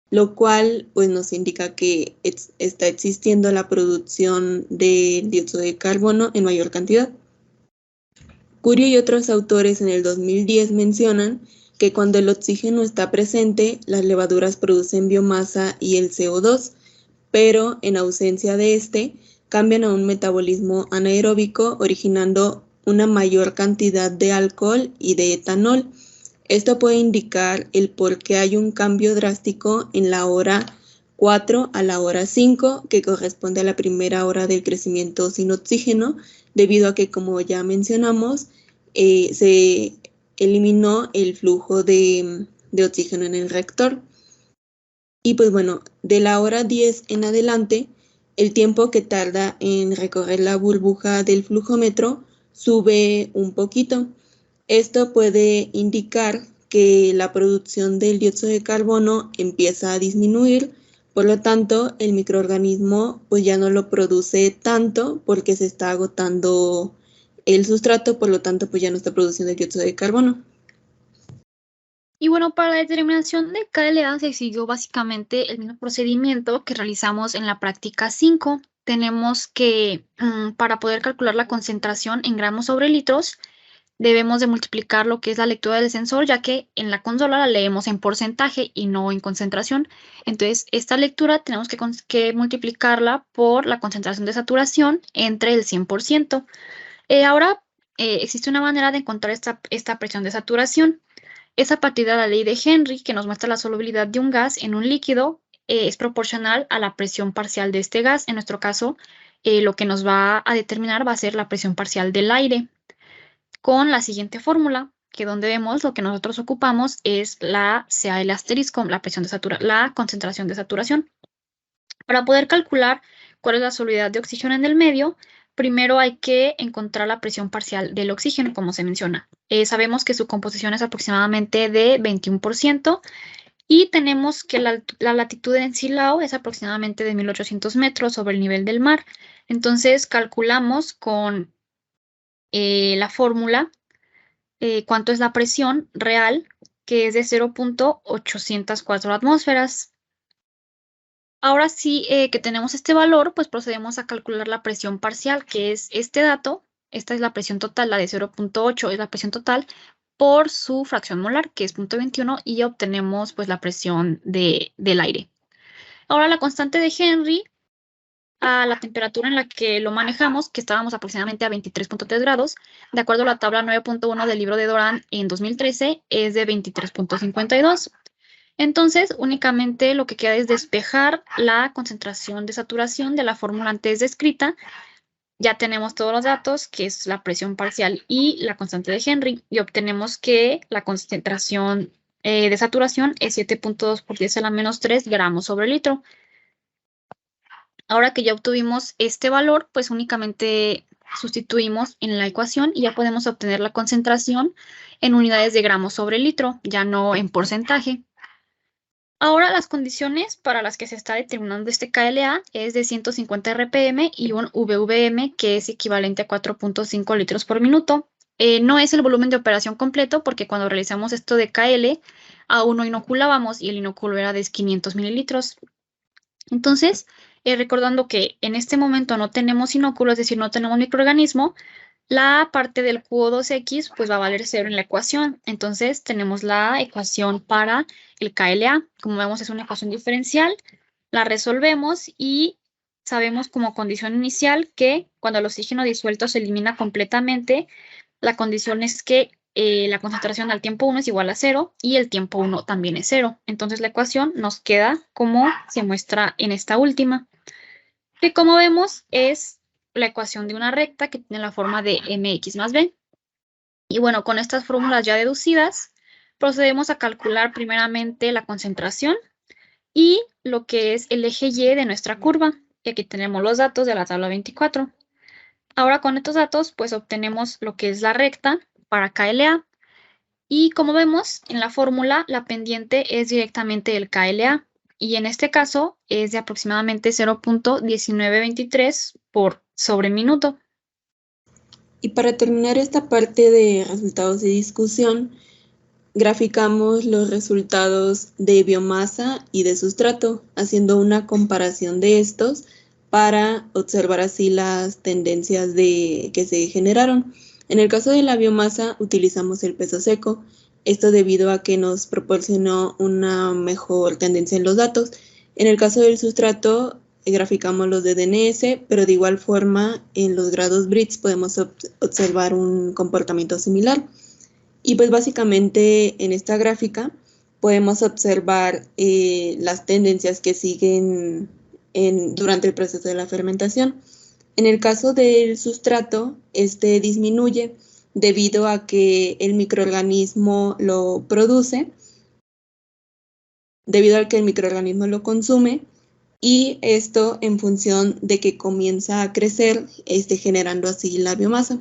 lo cual pues nos indica que está existiendo la producción de dióxido de carbono en mayor cantidad. Curio y otros autores en el 2010 mencionan que cuando el oxígeno está presente, las levaduras producen biomasa y el CO2, pero en ausencia de este, cambian a un metabolismo anaeróbico, originando una mayor cantidad de alcohol y de etanol. Esto puede indicar el por qué hay un cambio drástico en la hora 4 a la hora 5, que corresponde a la primera hora del crecimiento sin oxígeno, debido a que, como ya mencionamos, se eliminó el flujo de oxígeno en el reactor. Y pues bueno, de la hora 10 en adelante, el tiempo que tarda en recorrer la burbuja del flujómetro sube un poquito. Esto puede indicar que la producción del dióxido de carbono empieza a disminuir, por lo tanto el microorganismo pues ya no lo produce tanto porque se está agotando el sustrato, por lo tanto pues ya no está produciendo el dióxido de carbono. Y bueno, para la determinación de KLA se siguió básicamente el mismo procedimiento que realizamos en la práctica 5. Tenemos que, para poder calcular la concentración en gramos sobre litros, debemos de multiplicar lo que es la lectura del sensor, ya que en la consola la leemos en porcentaje y no en concentración. Entonces, esta lectura tenemos que multiplicarla por la concentración de saturación entre el 100%. Ahora, existe una manera de encontrar esta presión de saturación. Es a partir de la ley de Henry, que nos muestra la solubilidad de un gas en un líquido es proporcional a la presión parcial de este gas. En nuestro caso, lo que nos va a determinar va a ser la presión parcial del aire, con la siguiente fórmula, que donde vemos lo que nosotros ocupamos es la CL asterisco, la concentración de saturación. Para poder calcular cuál es la solubilidad de oxígeno en el medio, primero hay que encontrar la presión parcial del oxígeno, como se menciona. Sabemos que su composición es aproximadamente de 21% y tenemos que la latitud en Silao es aproximadamente de 1800 metros sobre el nivel del mar. Entonces calculamos con la fórmula cuánto es la presión real, que es de 0.804 atmósferas. Ahora sí que tenemos este valor, pues procedemos a calcular la presión parcial, que es este dato. Esta es la presión total, la de 0.8 es la presión total por su fracción molar, que es 0.21, y obtenemos pues la presión del aire. Ahora la constante de Henry, a la temperatura en la que lo manejamos, que estábamos aproximadamente a 23.3 grados, de acuerdo a la tabla 9.1 del libro de Doran en 2013, es de 23.52. Entonces, únicamente lo que queda es despejar la concentración de saturación de la fórmula antes descrita. Ya tenemos todos los datos, que es la presión parcial y la constante de Henry, y obtenemos que la concentración de saturación es 7.2 por 10 a la menos 3 gramos sobre litro. Ahora que ya obtuvimos este valor, pues únicamente sustituimos en la ecuación y ya podemos obtener la concentración en unidades de gramos sobre litro, ya no en porcentaje. Ahora las condiciones para las que se está determinando este KLA es de 150 RPM y un VVM que es equivalente a 4.5 litros por minuto. No es el volumen de operación completo porque cuando realizamos esto de KL aún no inoculábamos y el inoculo era de 500 mililitros. Entonces, recordando que en este momento no tenemos inóculo, es decir, no tenemos microorganismo, la parte del Q2X pues va a valer 0 en la ecuación. Entonces tenemos la ecuación para el KLA. Como vemos es una ecuación diferencial. La resolvemos y sabemos como condición inicial que cuando el oxígeno disuelto se elimina completamente, la condición es que la concentración al tiempo 1 es igual a 0 y el tiempo 1 también es 0. Entonces la ecuación nos queda como se muestra en esta última, que como vemos es la ecuación de una recta que tiene la forma de mx más b. Y bueno, con estas fórmulas ya deducidas, procedemos a calcular primeramente la concentración y lo que es el eje y de nuestra curva. Y aquí tenemos los datos de la tabla 24. Ahora con estos datos, pues obtenemos lo que es la recta para KLA. Y como vemos en la fórmula, la pendiente es directamente el KLA. Y en este caso es de aproximadamente 0.1923 por sobre minuto. Y para terminar esta parte de resultados de discusión, graficamos los resultados de biomasa y de sustrato, haciendo una comparación de estos para observar así las tendencias que se generaron. En el caso de la biomasa utilizamos el peso seco, esto debido a que nos proporcionó una mejor tendencia en los datos. En el caso del sustrato graficamos los de DNS, pero de igual forma en los grados Brits podemos observar un comportamiento similar. Y pues básicamente en esta gráfica podemos observar las tendencias que siguen durante el proceso de la fermentación. En el caso del sustrato, este disminuye debido a que el microorganismo lo produce, debido a que el microorganismo lo consume, y esto en función de que comienza a crecer, generando así la biomasa.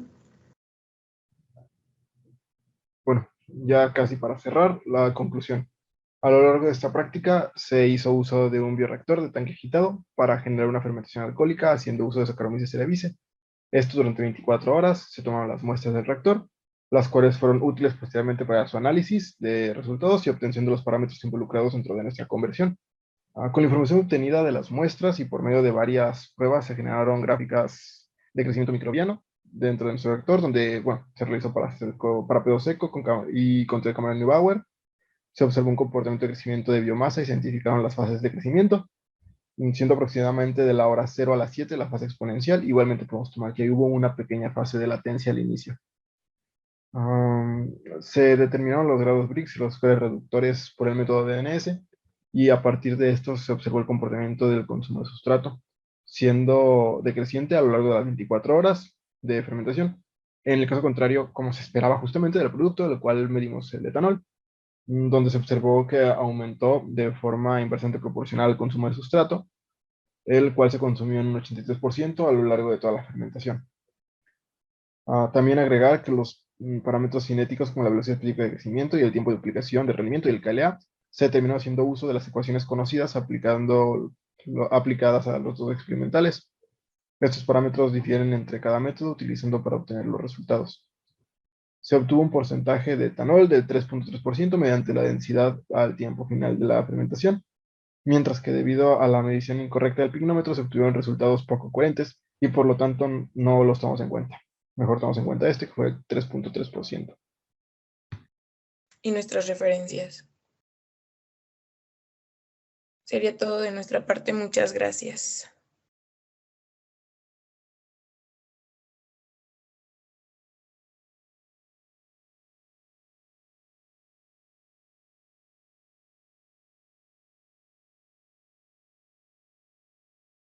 Bueno, ya casi para cerrar, la conclusión. A lo largo de esta práctica se hizo uso de un bioreactor de tanque agitado para generar una fermentación alcohólica haciendo uso de Saccharomyces cerevisiae. Esto durante 24 horas se tomaron las muestras del reactor, las cuales fueron útiles posteriormente para su análisis de resultados y obtención de los parámetros involucrados dentro de nuestra conversión. Con la información obtenida de las muestras y por medio de varias pruebas se generaron gráficas de crecimiento microbiano dentro de nuestro reactor, donde se realizó para pedo seco y control de cámara Neubauer. Se observó un comportamiento de crecimiento de biomasa y se identificaron las fases de crecimiento, siendo aproximadamente de la hora 0 a las 7 la fase exponencial. Igualmente podemos tomar que hubo una pequeña fase de latencia al inicio. Se determinaron los grados Brix y los scores reductores por el método de DNS, y a partir de esto se observó el comportamiento del consumo de sustrato, siendo decreciente a lo largo de las 24 horas de fermentación. En el caso contrario, como se esperaba justamente del producto, del cual medimos el etanol, donde se observó que aumentó de forma inversamente proporcional el consumo de sustrato, el cual se consumió en un 83% a lo largo de toda la fermentación. También agregar que los parámetros cinéticos como la velocidad específica de crecimiento y el tiempo de duplicación de rendimiento y el KLA se terminó haciendo uso de las ecuaciones conocidas aplicadas a los dos experimentales. Estos parámetros difieren entre cada método utilizando para obtener los resultados. se obtuvo un porcentaje de etanol del 3.3% mediante la densidad al tiempo final de la fermentación, mientras que debido a la medición incorrecta del pignómetro se obtuvieron resultados poco coherentes y por lo tanto no los tomamos en cuenta. Mejor tomamos en cuenta este, que fue el 3.3%. Y nuestras referencias. Sería todo de nuestra parte. Muchas gracias.